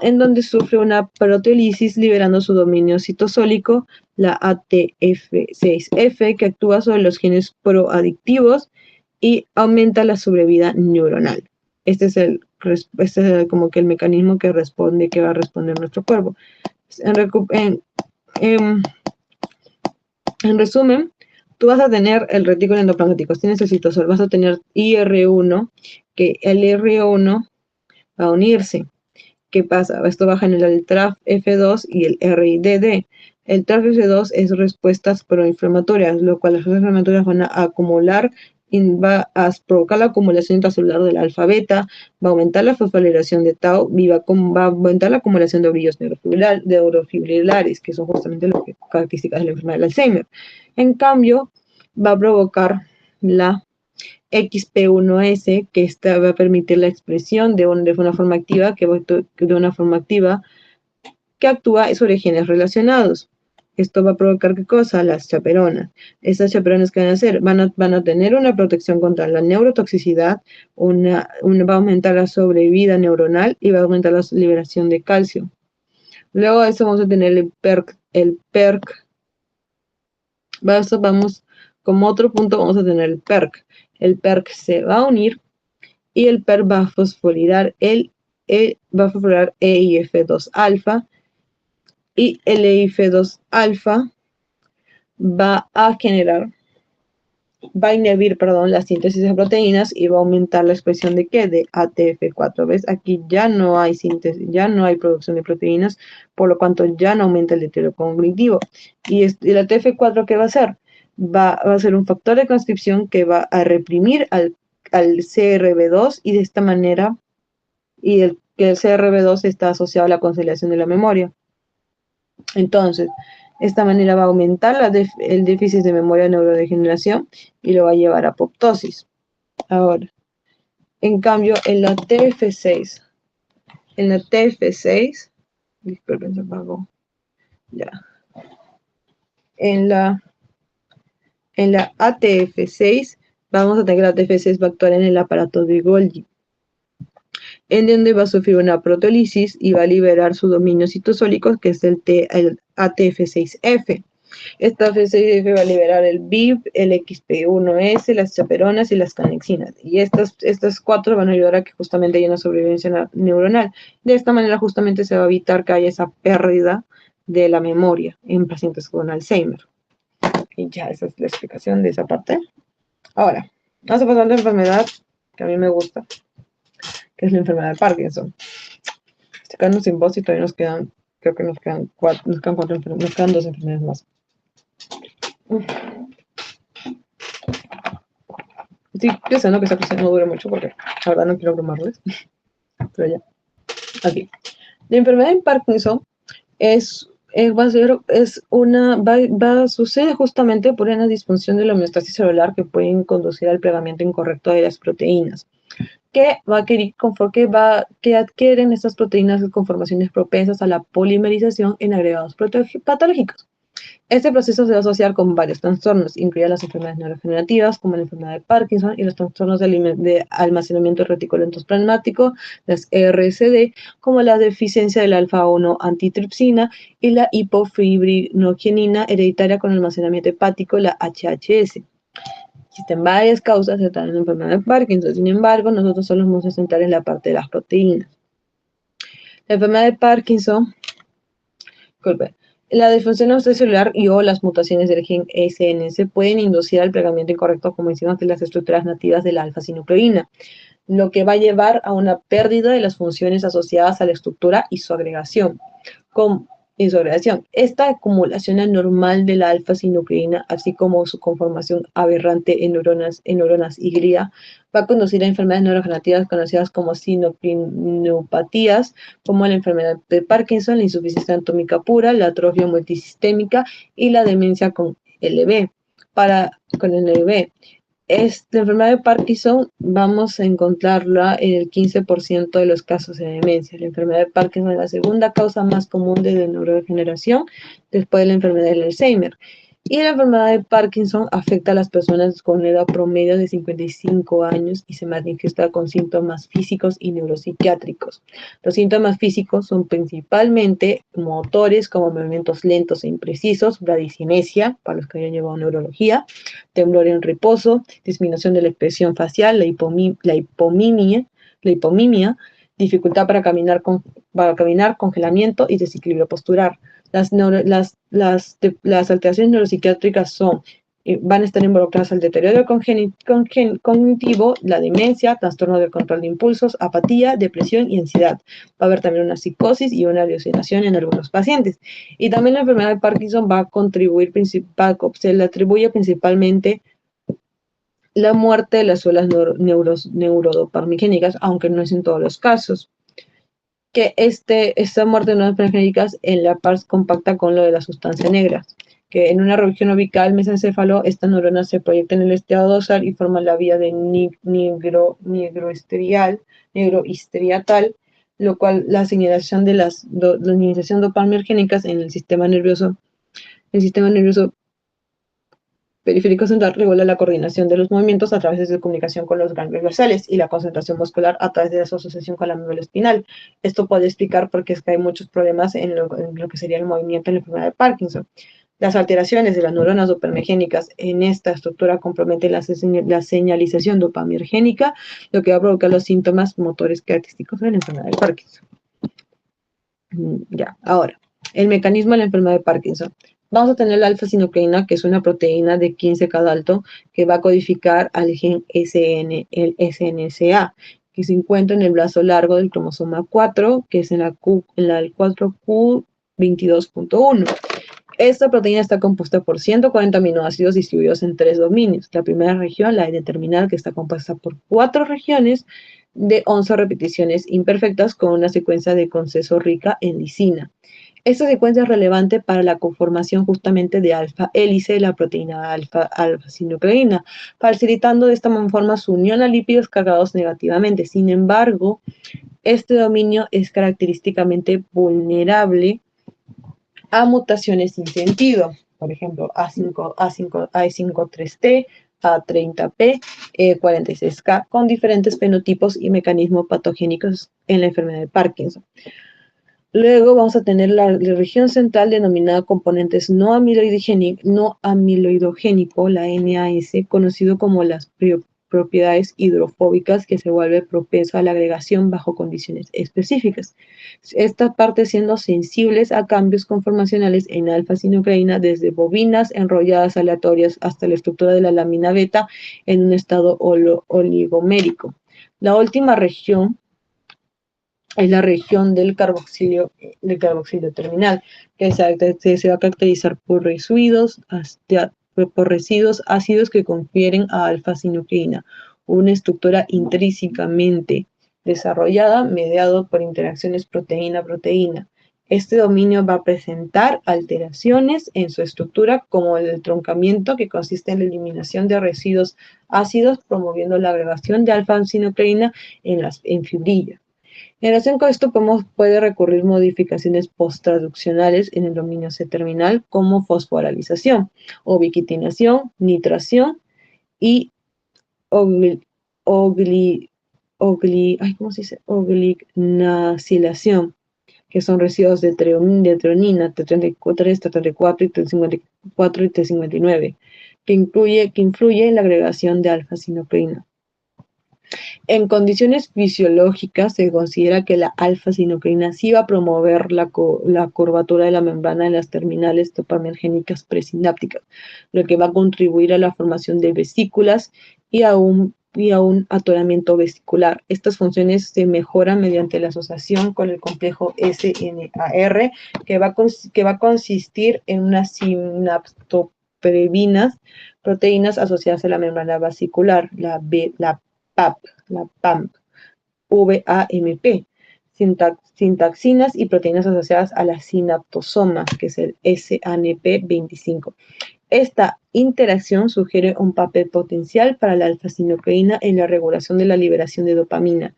en donde sufre una proteólisis liberando su dominio citosólico, la ATF6F, que actúa sobre los genes proadictivos y aumenta la sobrevida neuronal. Este es como que el mecanismo que va a responder nuestro cuerpo. En resumen, tú vas a tener el retículo endoplasmático, tienes el citosol, vas a tener IR1, que el IR1 va a unirse. ¿Qué pasa? Esto va a generar el TRAF-F2 y el RIDD. El TRAF-F2 es respuestas proinflamatorias, lo cual las respuestas inflamatorias van a acumular, va a provocar la acumulación intracelular del alfa-beta, va a aumentar la fosforilación de tau, va a aumentar la acumulación de ovillos neurofibrilares, que son justamente las características de la enfermedad del Alzheimer. En cambio, va a provocar la XP1S, que esta va a permitir la expresión de una forma activa, que actúa sobre genes relacionados. Esto va a provocar, ¿qué cosa? Las chaperonas. Estas chaperonas, ¿qué van a hacer? Van a tener una protección contra la neurotoxicidad, va a aumentar la sobrevida neuronal y va a aumentar la liberación de calcio. Luego de eso vamos a tener el PERC. Como otro punto vamos a tener el PERC. El PERC se va a unir y el PERC va a fosforilar EIF2 alfa, y el EIF2 alfa va a inhibir, la síntesis de proteínas y va a aumentar la expresión de ¿qué? De ATF4. ¿Ves? Aquí ya no hay síntesis, ya no hay producción de proteínas, por lo tanto ya no aumenta el deterioro cognitivo. Y el ATF4, ¿qué va a hacer? Va a ser un factor de transcripción que va a reprimir al CRB2, y de esta manera, que el CRB2 está asociado a la conciliación de la memoria. Entonces, de esta manera va a aumentar el déficit de memoria neurodegeneración y lo va a llevar a apoptosis. Ahora, en cambio, en la TF6, disculpen, se apagó, ya. En la ATF6, vamos a tener que la ATF6 va a actuar en el aparato de Golgi, en donde va a sufrir una proteólisis y va a liberar su dominio citosólico, que es el ATF6F. Esta ATF6F va a liberar el BIB, el XP1S, las chaperonas y las canexinas. Y estas cuatro van a ayudar a que justamente haya una sobrevivencia neuronal. De esta manera justamente se va a evitar que haya esa pérdida de la memoria en pacientes con Alzheimer. Y ya, esa es la explicación de esa parte. Ahora, vamos a pasar a la enfermedad que a mí me gusta, que es la enfermedad de Parkinson. Estoy quedando sin voz y todavía nos quedan dos enfermedades más. Sí, pensando que esta cosa no dure mucho porque la verdad no quiero abrumarles. Pero ya. Aquí. La enfermedad de Parkinson sucede justamente por una disfunción de la homeostasis celular que pueden conducir al plegamiento incorrecto de las proteínas, que adquieren estas proteínas conformaciones propensas a la polimerización en agregados patológicos. Este proceso se va a asociar con varios trastornos, incluidas las enfermedades neurodegenerativas, como la enfermedad de Parkinson, y los trastornos de almacenamiento reticulento plasmático, las RSD, como la deficiencia del alfa-1 antitripsina y la hipofibrinogenina hereditaria con almacenamiento hepático, la HHS. Existen varias causas de la enfermedad de Parkinson, sin embargo, nosotros solo nos vamos a centrar en la parte de las proteínas. La enfermedad de Parkinson, disculpe, la disfunción celular y o las mutaciones del gen SNS pueden inducir al plegamiento incorrecto como enzimas de las estructuras nativas de la alfa-sinucleína, lo que va a llevar a una pérdida de las funciones asociadas a la estructura y su agregación. Esta acumulación anormal de la alfa-sinucleína, así como su conformación aberrante en neuronas Y, va a conducir a enfermedades neurodegenerativas conocidas como sinopatías, como la enfermedad de Parkinson, la insuficiencia anatómica pura, la atrofia multisistémica y la demencia con LB. Con LB. La enfermedad de Parkinson vamos a encontrarla en el 15% de los casos de demencia. La enfermedad de Parkinson es la segunda causa más común de neurodegeneración después de la enfermedad del Alzheimer. Y la enfermedad de Parkinson afecta a las personas con una edad promedio de 55 años y se manifiesta con síntomas físicos y neuropsiquiátricos. Los síntomas físicos son principalmente motores como movimientos lentos e imprecisos, bradicinesia, para los que hayan llevado neurología, temblor en reposo, disminución de la expresión facial, la hipomimia, dificultad para caminar, congelamiento y desequilibrio postural. Las alteraciones neuropsiquiátricas van a estar involucradas al deterioro cognitivo, la demencia, trastorno del control de impulsos, apatía, depresión y ansiedad. Va a haber también una psicosis y una alucinación en algunos pacientes. Y también la enfermedad de Parkinson va a contribuir, se le atribuye principalmente la muerte de las células neurodopamigénicas, aunque no es en todos los casos. Que esta muerte de neuronas dopamigénicas en la par compacta con lo de la sustancia negra, que en una región ubical mesencéfalo, estas neuronas se proyectan en el estriado dorsal y forman la vía de nigrohistriatal, lo cual la señalización de la iniciación dopaminérgicas en el sistema nervioso periférico central regula la coordinación de los movimientos a través de su comunicación con los ganglios basales y la concentración muscular a través de su asociación con la médula espinal. Esto puede explicar por qué es que hay muchos problemas en lo que sería el movimiento en la enfermedad de Parkinson. Las alteraciones de las neuronas dopaminérgicas en esta estructura comprometen la señalización dopaminérgica, lo que va a provocar los síntomas motores característicos de la enfermedad de Parkinson. Ya, ahora, el mecanismo de la enfermedad de Parkinson. Vamos a tener la alfa-sinucleína, que es una proteína de 15 cadalto que va a codificar al gen el SNCA, que se encuentra en el brazo largo del cromosoma 4, que es en la 4q22.1. Esta proteína está compuesta por 140 aminoácidos distribuidos en 3 dominios. La primera región, la N-terminal, que está compuesta por 4 regiones de 11 repeticiones imperfectas con una secuencia de consenso rica en lisina. Esta secuencia es relevante para la conformación justamente de alfa-hélice de la proteína alfa-sinucleína, facilitando de esta forma su unión a lípidos cargados negativamente. Sin embargo, este dominio es característicamente vulnerable a mutaciones sin sentido, por ejemplo, A53T, A30P, E46K, con diferentes fenotipos y mecanismos patogénicos en la enfermedad de Parkinson. Luego vamos a tener la región central denominada componentes no amiloidogénico, la NAS, conocido como las propiedades hidrofóbicas, que se vuelve propenso a la agregación bajo condiciones específicas. Estas partes siendo sensibles a cambios conformacionales en alfa-sinucleína desde bobinas enrolladas aleatorias hasta la estructura de la lámina beta en un estado oligomérico. La última región es la región del carboxilo terminal, que se va a caracterizar por residuos ácidos que confieren a alfa-sinucleína una estructura intrínsecamente desarrollada mediado por interacciones proteína-proteína. Este dominio va a presentar alteraciones en su estructura como el troncamiento, que consiste en la eliminación de residuos ácidos, promoviendo la agregación de alfa-sinucleína en fibrilla. En relación con esto, puede recurrir modificaciones post-traduccionales en el dominio C-terminal como fosforalización, ubiquitinación, nitración y olignacilación, que son residuos de treonina, T33, T34 y T54 y T59, que influye en la agregación de alfa-sinucleína. En condiciones fisiológicas se considera que la alfa-sinucleína sí va a promover la curvatura de la membrana en las terminales dopaminérgicas presinápticas, lo que va a contribuir a la formación de vesículas y a un atoramiento vesicular. Estas funciones se mejoran mediante la asociación con el complejo SNAR, que va a consistir en unas sinaptoprevinas, proteínas asociadas a la membrana vesicular, la PAMP, VAMP, sintaxinas y proteínas asociadas a la sinaptosoma, que es el SANP25. Esta interacción sugiere un papel potencial para la alfa-sinucleína en la regulación de la liberación de dopamina.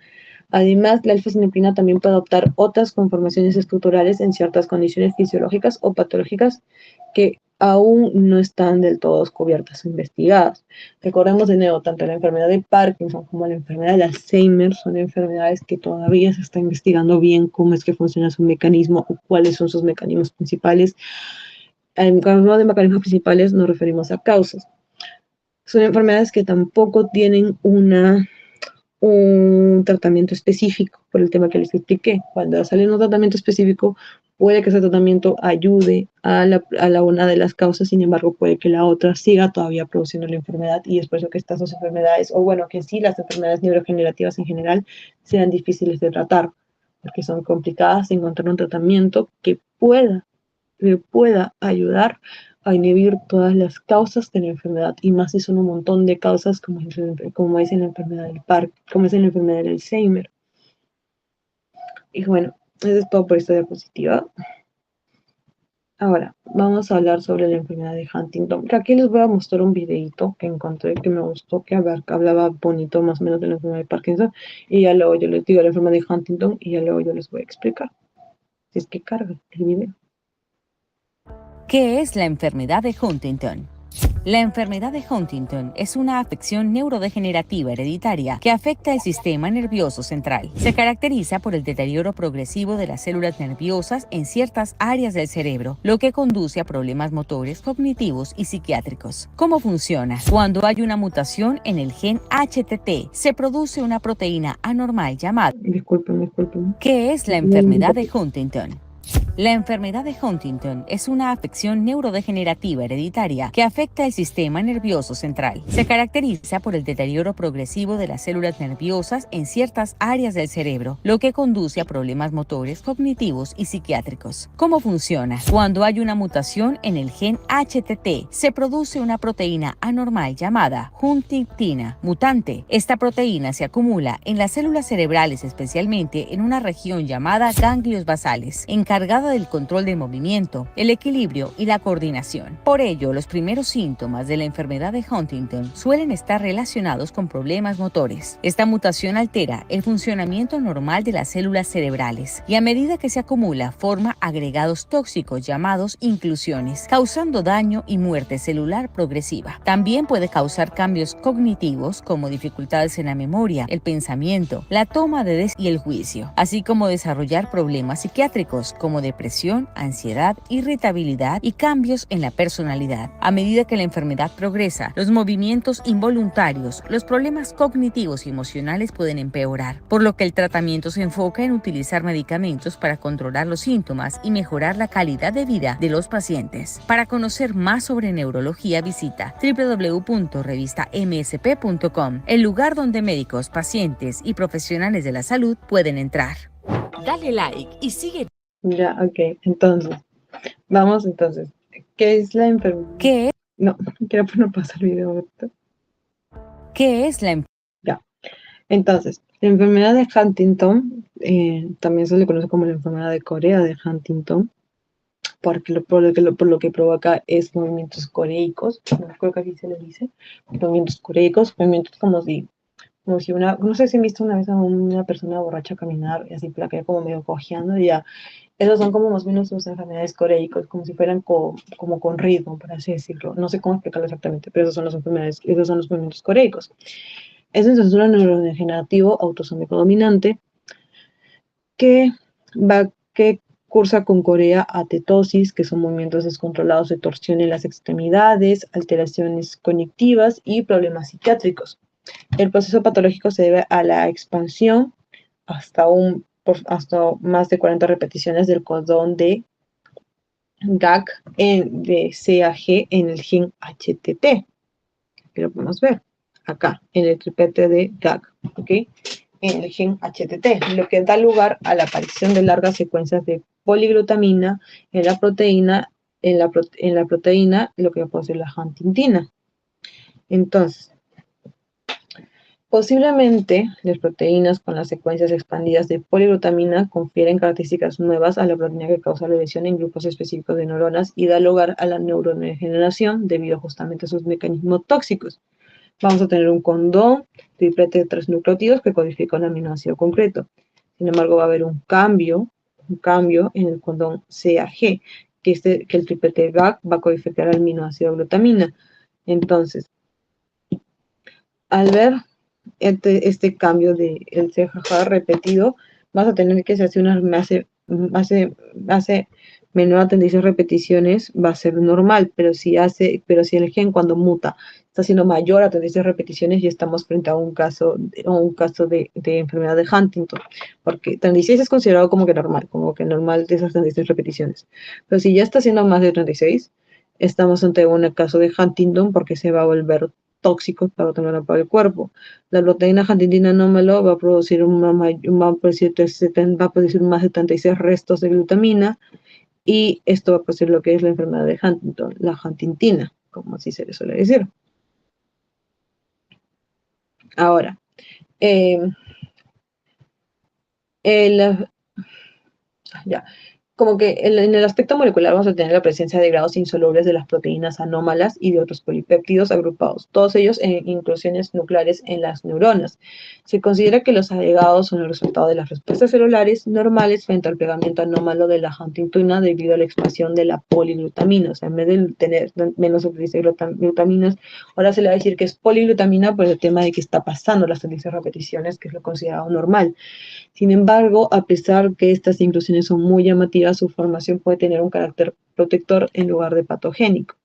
Además, la alfa-sinucleína también puede adoptar otras conformaciones estructurales en ciertas condiciones fisiológicas o patológicas que aún no están del todo cubiertas o investigadas. Recordemos de nuevo, tanto la enfermedad de Parkinson como la enfermedad de Alzheimer son enfermedades que todavía se está investigando bien cómo es que funciona su mecanismo o cuáles son sus mecanismos principales. Cuando hablamos de mecanismos principales nos referimos a causas. Son enfermedades que tampoco tienen un tratamiento específico por el tema que les expliqué. Cuando sale un tratamiento específico, puede que ese tratamiento ayude a una de las causas, sin embargo, puede que la otra siga todavía produciendo la enfermedad y es por eso que estas dos enfermedades, o bueno, que sí, las enfermedades neurodegenerativas en general, sean difíciles de tratar, porque son complicadas de encontrar un tratamiento que pueda ayudar a inhibir todas las causas de la enfermedad, y más si son un montón de causas como es en la enfermedad del Parkinson, como es en la enfermedad del Alzheimer. Y bueno, eso es todo por esta diapositiva. Ahora, vamos a hablar sobre la enfermedad de Huntington. Aquí les voy a mostrar un videito que encontré que me gustó, que hablaba bonito más o menos de la enfermedad de Parkinson, y ya luego yo les digo la enfermedad de Huntington, y ya luego yo les voy a explicar. Si es que carga el video. ¿Qué es la enfermedad de Huntington? La enfermedad de Huntington es una afección neurodegenerativa hereditaria que afecta el sistema nervioso central. Se caracteriza por el deterioro progresivo de las células nerviosas en ciertas áreas del cerebro, lo que conduce a problemas motores, cognitivos y psiquiátricos. ¿Cómo funciona? Cuando hay una mutación en el gen HTT, se produce una proteína anormal llamada... Disculpen. ¿Qué es la enfermedad de Huntington? La enfermedad de Huntington es una afección neurodegenerativa hereditaria que afecta el sistema nervioso central. Se caracteriza por el deterioro progresivo de las células nerviosas en ciertas áreas del cerebro, lo que conduce a problemas motores, cognitivos y psiquiátricos. ¿Cómo funciona? Cuando hay una mutación en el gen HTT, se produce una proteína anormal llamada huntingtina mutante. Esta proteína se acumula en las células cerebrales, especialmente en una región llamada ganglios basales, encargada del control del movimiento, el equilibrio y la coordinación. Por ello, los primeros síntomas de la enfermedad de Huntington suelen estar relacionados con problemas motores. Esta mutación altera el funcionamiento normal de las células cerebrales y a medida que se acumula forma agregados tóxicos llamados inclusiones, causando daño y muerte celular progresiva. También puede causar cambios cognitivos como dificultades en la memoria, el pensamiento, la toma de decisiones y el juicio, así como desarrollar problemas psiquiátricos como depresión, ansiedad, irritabilidad y cambios en la personalidad. A medida que la enfermedad progresa, los movimientos involuntarios, los problemas cognitivos y emocionales pueden empeorar, por lo que el tratamiento se enfoca en utilizar medicamentos para controlar los síntomas y mejorar la calidad de vida de los pacientes. Para conocer más sobre neurología, visita www.revistamsp.com, el lugar donde médicos, pacientes y profesionales de la salud pueden entrar. Dale like y sigue. Ya, ok. Entonces, vamos entonces. ¿Qué es la enfermedad? ¿Qué es? No quiero poner pausa el video. ¿Qué es la enfermedad? Ya. Entonces, la enfermedad de Huntington, también se le conoce como la enfermedad de Corea de Huntington, porque por lo que provoca es movimientos coreicos, no creo que así se le dice, movimientos como si no sé si han visto una vez a una persona borracha caminar y así la que como medio cojeando y ya, esos son como más o menos sus enfermedades coreicos, como si fueran como con ritmo, por así decirlo, no sé cómo explicarlo exactamente, pero esos son los movimientos coreicos. Es un trastorno neurodegenerativo autosómico dominante que que cursa con corea a tetosis, que son movimientos descontrolados de torsión en las extremidades, alteraciones cognitivas y problemas psiquiátricos. El proceso patológico se debe a la expansión hasta más de 40 repeticiones del codón de GAG de CAG en el gen HTT. Aquí lo podemos ver, acá, en el tripete de GAG, ¿ok? En el gen HTT, lo que da lugar a la aparición de largas secuencias de poliglutamina en la proteína, lo que puede ser la huntingtina. Entonces, posiblemente las proteínas con las secuencias expandidas de poliglutamina confieren características nuevas a la proteína que causa la lesión en grupos específicos de neuronas y da lugar a la neurodegeneración debido justamente a sus mecanismos tóxicos. Vamos a tener un condón triplete de 3 nucleótidos que codifica un aminoácido concreto. Sin embargo, va a haber un cambio en el condón CAG, que el triplete GAG va a codificar el aminoácido glutamina. Entonces, al ver este cambio del CJJ repetido, vas a tener que hacer hace menor a 36 repeticiones, va a ser normal, pero si el gen cuando muta está haciendo mayor a 36 repeticiones, ya estamos frente a un caso de enfermedad de Huntington, porque 36 es considerado como que normal de esas 36 repeticiones, pero si ya está haciendo más de 36, estamos ante un caso de Huntington porque se va a volver tóxicos para el cuerpo. La proteína huntingtina anómalo va a producir más de 76 restos de glutamina y esto va a producir lo que es la enfermedad de Huntington, la huntingtina, como así se le suele decir. Ahora, ya, como que en el aspecto molecular vamos a tener la presencia de grados insolubles de las proteínas anómalas y de otros polipéptidos agrupados, todos ellos en inclusiones nucleares en las neuronas. Se considera que los agregados son el resultado de las respuestas celulares normales frente al pegamiento anómalo de la huntingtina debido a la expansión de la poliglutamina. O sea, en vez de tener menos glutaminas, ahora se le va a decir que es poliglutamina por el tema de que está pasando las 36 repeticiones, que es lo considerado normal. Sin embargo, a pesar que estas inclusiones son muy llamativas, su formación puede tener un carácter protector en lugar de patogénico.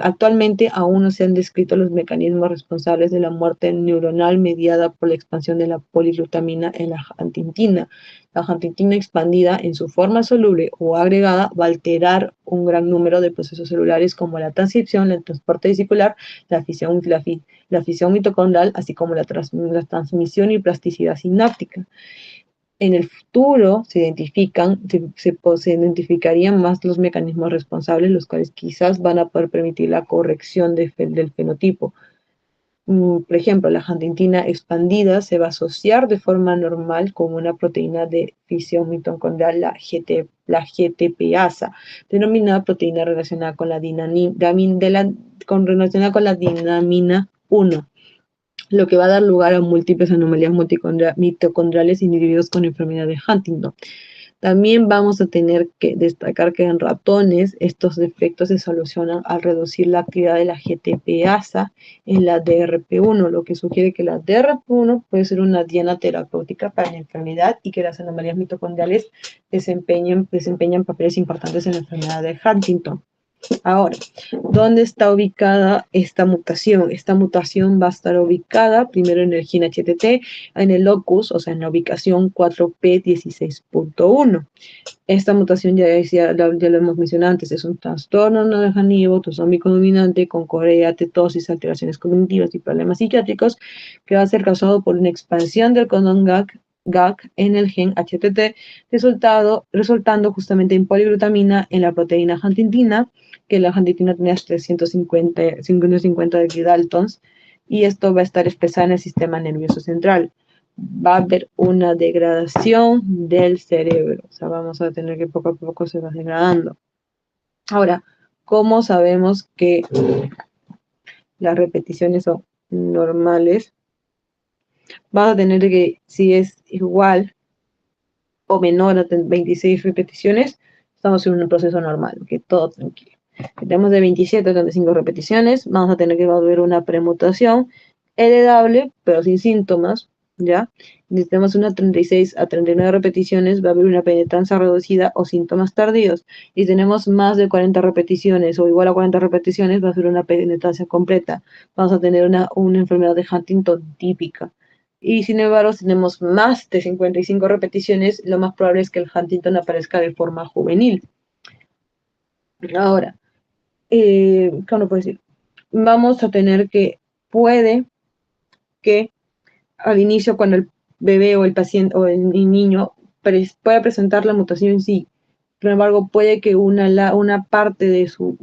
Actualmente aún no se han descrito los mecanismos responsables de la muerte neuronal mediada por la expansión de la poliglutamina en la huntingtina. La huntingtina expandida en su forma soluble o agregada va a alterar un gran número de procesos celulares como la transcripción, el transporte vesicular, la fisión mitocondrial, así como la transmisión y plasticidad sináptica. En el futuro se identificarían más los mecanismos responsables, los cuales quizás van a poder permitir la corrección del fenotipo. Por ejemplo, la huntingtina expandida se va a asociar de forma normal con una proteína de fisión mitocondrial, la GTPasa, denominada proteína relacionada con la dinamina 1. Lo que va a dar lugar a múltiples anomalías mitocondriales en individuos con enfermedad de Huntington. También vamos a tener que destacar que en ratones estos defectos se solucionan al reducir la actividad de la GTPasa en la DRP1, lo que sugiere que la DRP1 puede ser una diana terapéutica para la enfermedad y que las anomalías mitocondriales desempeñan papeles importantes en la enfermedad de Huntington. Ahora, ¿dónde está ubicada esta mutación? Esta mutación va a estar ubicada primero en el gen HTT, en el locus, o sea, en la ubicación 4P16.1. Esta mutación ya lo hemos mencionado antes, es un trastorno neurodegenerativo autosómico dominante con corea, tetosis, alteraciones cognitivas y problemas psiquiátricos que va a ser causado por una expansión del codón GAG en el gen HTT, resultando justamente en poliglutamina en la proteína huntingtina, que la huntingtina tenía 350 de Daltons, y esto va a estar expresado en el sistema nervioso central. Va a haber una degradación del cerebro, o sea, vamos a tener que poco a poco se va degradando. Ahora, ¿cómo sabemos que las repeticiones son normales? Vamos a tener que, si es igual o menor a 26 repeticiones, estamos en un proceso normal, que todo tranquilo. Si tenemos de 27 a 35 repeticiones, vamos a tener que haber una premutación heredable, pero sin síntomas, ¿ya? Si tenemos una 36 a 39 repeticiones, va a haber una penetrancia reducida o síntomas tardíos. Y si tenemos más de 40 repeticiones o igual a 40 repeticiones, va a ser una penetrancia completa. Vamos a tener una enfermedad de Huntington típica. Y sin embargo, si tenemos más de 55 repeticiones, lo más probable es que el Huntington aparezca de forma juvenil. Ahora, ¿cómo puedo decir? Vamos a tener que, puede que al inicio, cuando el bebé o el paciente o el niño pueda presentar la mutación en sí, sin embargo, puede que una parte de su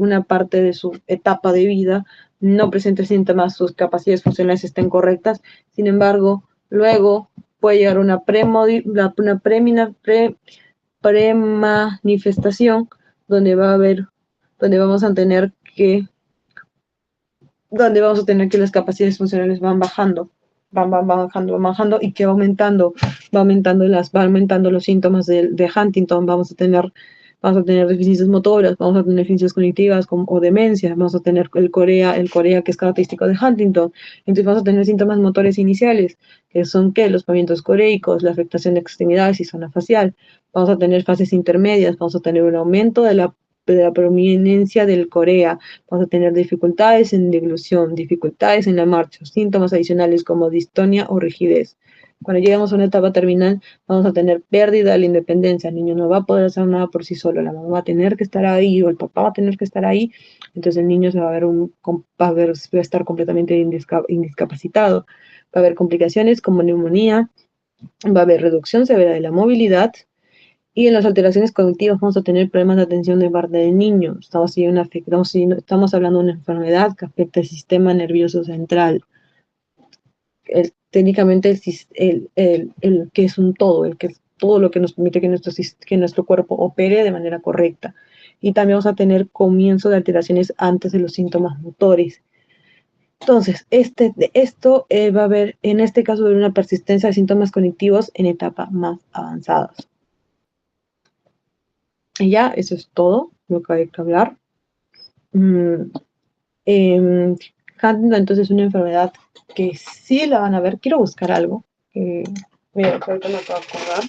etapa de vida no presente síntomas, sus capacidades funcionales estén correctas. Sin embargo, luego puede llegar una premanifestación donde vamos a tener que las capacidades funcionales van bajando, van bajando y que va aumentando los síntomas de Huntington. Vamos a tener deficiencias motoras, vamos a tener deficiencias cognitivas o demencia, vamos a tener el Corea que es característico de Huntington. Entonces vamos a tener síntomas motores iniciales, que son los movimientos coreicos, la afectación de extremidades y zona facial. Vamos a tener fases intermedias, vamos a tener un aumento de la prominencia del Corea, vamos a tener dificultades en deglución, dificultades en la marcha, síntomas adicionales como distonia o rigidez. Cuando llegamos a una etapa terminal, vamos a tener pérdida de la independencia. El niño no va a poder hacer nada por sí solo, la mamá va a tener que estar ahí o el papá va a tener que estar ahí, entonces el niño va a estar completamente indiscapacitado. Va a haber complicaciones como neumonía, va a haber reducción severa de la movilidad, y en las alteraciones cognitivas vamos a tener problemas de atención de parte del niño. Estamos hablando de una enfermedad que afecta el sistema nervioso central. Técnicamente el que es un todo, el que es todo lo que nos permite que nuestro cuerpo opere de manera correcta. Y también vamos a tener comienzo de alteraciones antes de los síntomas motores. Entonces, esto va a haber, en este caso, una persistencia de síntomas cognitivos en etapas más avanzadas. Y ya, eso es todo lo que hay que hablar. Huntington, entonces, es una enfermedad que sí la van a ver. Quiero buscar algo. Mira, ahorita me acabo de acordar.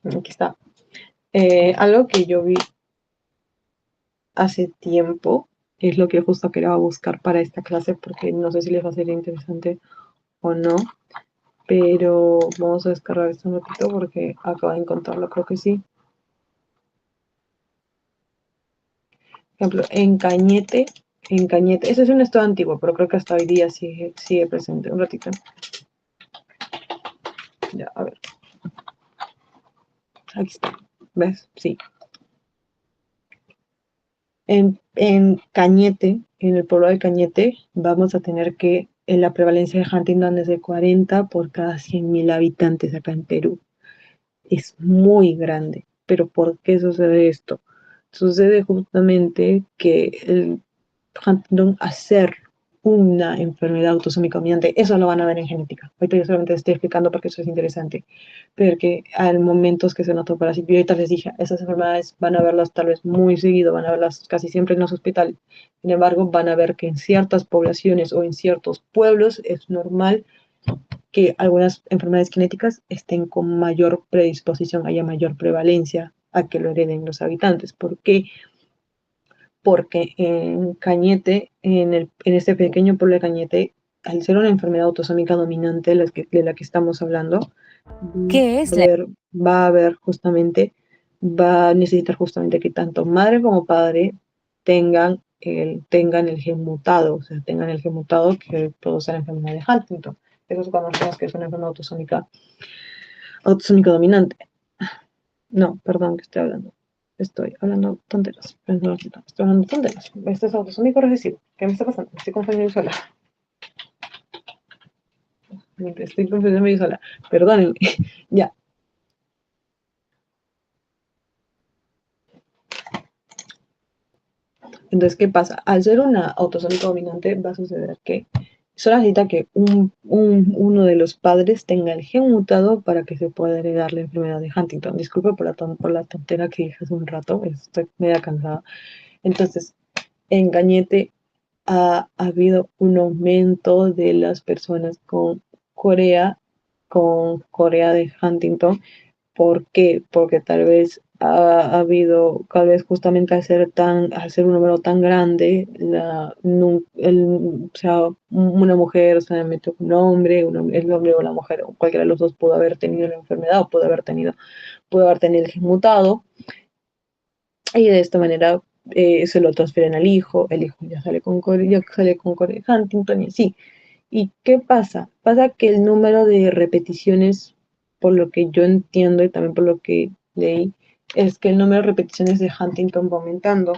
Aquí está. Algo que yo vi hace tiempo es lo que justo quería buscar para esta clase, porque no sé si les va a ser interesante o no, pero vamos a descargar esto un ratito porque acabo de encontrarlo, creo que sí. Por ejemplo, en Cañete, ese es un estado antiguo, pero creo que hasta hoy día sigue presente. Un ratito. Ya, a ver. Aquí está. ¿Ves? Sí. En Cañete, en el pueblo de Cañete, vamos a tener que la prevalencia de Huntington es de 40 por cada 100.000 habitantes acá en Perú. Es muy grande. ¿Pero por qué sucede esto? Sucede justamente que el Huntington, hacer una enfermedad autosómica dominante, eso lo van a ver en genética. Ahorita yo solamente estoy explicando porque eso es interesante, porque hay momentos que se notó para sí. Yo ahorita les dije, esas enfermedades van a verlas tal vez muy seguido, van a verlas casi siempre en los hospitales. Sin embargo, van a ver que en ciertas poblaciones o en ciertos pueblos es normal que algunas enfermedades genéticas estén con mayor predisposición, haya mayor prevalencia a que lo hereden los habitantes. ¿Por qué? Porque en Cañete, en este pequeño pueblo de Cañete, al ser una enfermedad autosómica dominante de la que estamos hablando, ¿Qué es va a haber justamente va a necesitar justamente que tanto madre como padre tengan el gen mutado, o sea, tengan el gen mutado que produce la enfermedad de Huntington. Eso conocemos que es una enfermedad autosómica dominante. No, perdón, que estoy hablando. Estoy hablando tonteras. Estoy hablando tonteras. Este es autosómico recesivo. ¿Qué me está pasando? Estoy confundiendo sola. Estoy confundiendo sola. Perdónenme. Ya. Entonces, ¿qué pasa? Al ser una autosómica dominante, va a suceder que solo necesita que uno de los padres tenga el gen mutado para que se pueda heredar la enfermedad de Huntington. Disculpe por la tontera que dije hace un rato, estoy media cansada. Entonces, en Gañete ha habido un aumento de las personas con Corea de Huntington. ¿Por qué? Porque tal vez ha habido, tal vez justamente al ser un número tan grande, o sea, una mujer se metió con un hombre, el hombre o la mujer, o cualquiera de los dos pudo haber tenido la enfermedad o pudo haber tenido el gen mutado, y de esta manera se lo transfieren al hijo, el hijo ya sale con Corea Huntington y así. ¿Y qué pasa? Pasa que el número de repeticiones, por lo que yo entiendo y también por lo que leí, es que el número de repeticiones de Huntington va aumentando.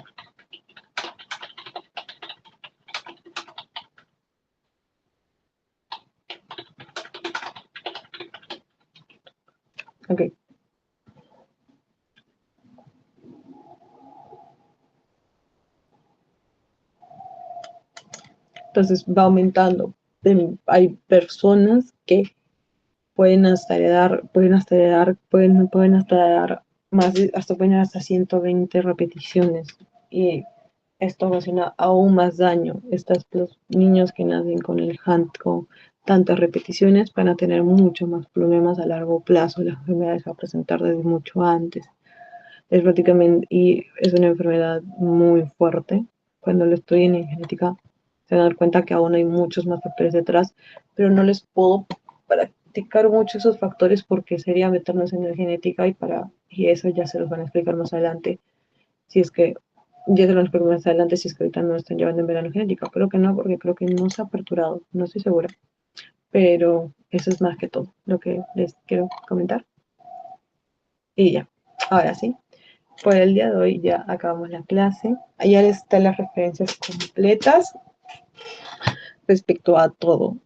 Ok. Entonces va aumentando. Hay personas que pueden hasta heredar más, pueden hasta 120 repeticiones. Y esto ocasiona aún más daño. Los niños que nacen con el HUNT con tantas repeticiones van a tener mucho más problemas a largo plazo. La enfermedad se va a presentar desde mucho antes. Es prácticamente, y es una enfermedad muy fuerte. Cuando lo estudian en genética, se van a dar cuenta que aún hay muchos más factores detrás, pero no les puedo practicar mucho esos factores porque sería meternos en la genética y eso ya se los van a explicar más adelante. Si es que ya se los explico más adelante, si es que ahorita no están llevando en verano genética. Creo que no, porque creo que no se ha aperturado, no estoy segura. Pero eso es más que todo lo que les quiero comentar. Y ya, ahora sí. Por el día de hoy ya acabamos la clase. Allá están las referencias completas respecto a todo.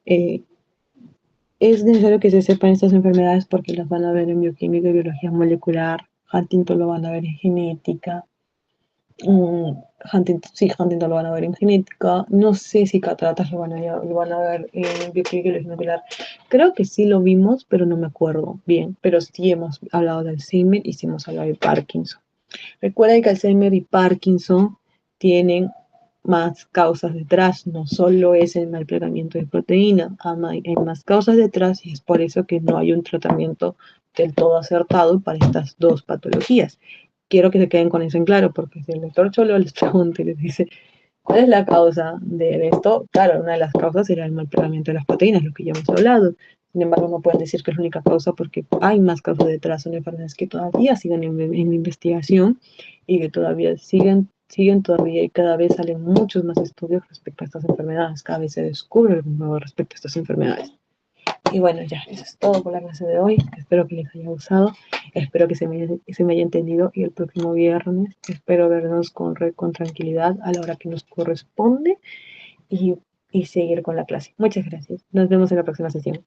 Es necesario que se sepan estas enfermedades porque las van a ver en bioquímica y biología molecular. Huntington lo van a ver en genética. Huntington lo van a ver en genética. No sé si cataratas lo van a ver en bioquímica y biología molecular. Creo que sí lo vimos, pero no me acuerdo bien. Pero sí hemos hablado de Alzheimer y sí hemos hablado de Parkinson. Recuerda que Alzheimer y Parkinson tienen más causas detrás, no solo es el mal plegamiento de proteína, hay más causas detrás y es por eso que no hay un tratamiento del todo acertado para estas dos patologías. Quiero que se queden con eso en claro, porque si el doctor Cholo les pregunta y les dice, ¿cuál es la causa de esto? Claro, una de las causas sería el mal plegamiento de las proteínas, lo que ya hemos hablado. Sin embargo, no pueden decir que es la única causa porque hay más causas detrás, son enfermedades que todavía siguen en investigación y que todavía siguen todavía y cada vez salen muchos más estudios respecto a estas enfermedades, cada vez se descubre algo nuevo respecto a estas enfermedades. Y bueno, ya, eso es todo por la clase de hoy. Espero que les haya gustado, espero que se me haya entendido y el próximo viernes espero vernos con tranquilidad a la hora que nos corresponde y seguir con la clase. Muchas gracias. Nos vemos en la próxima sesión.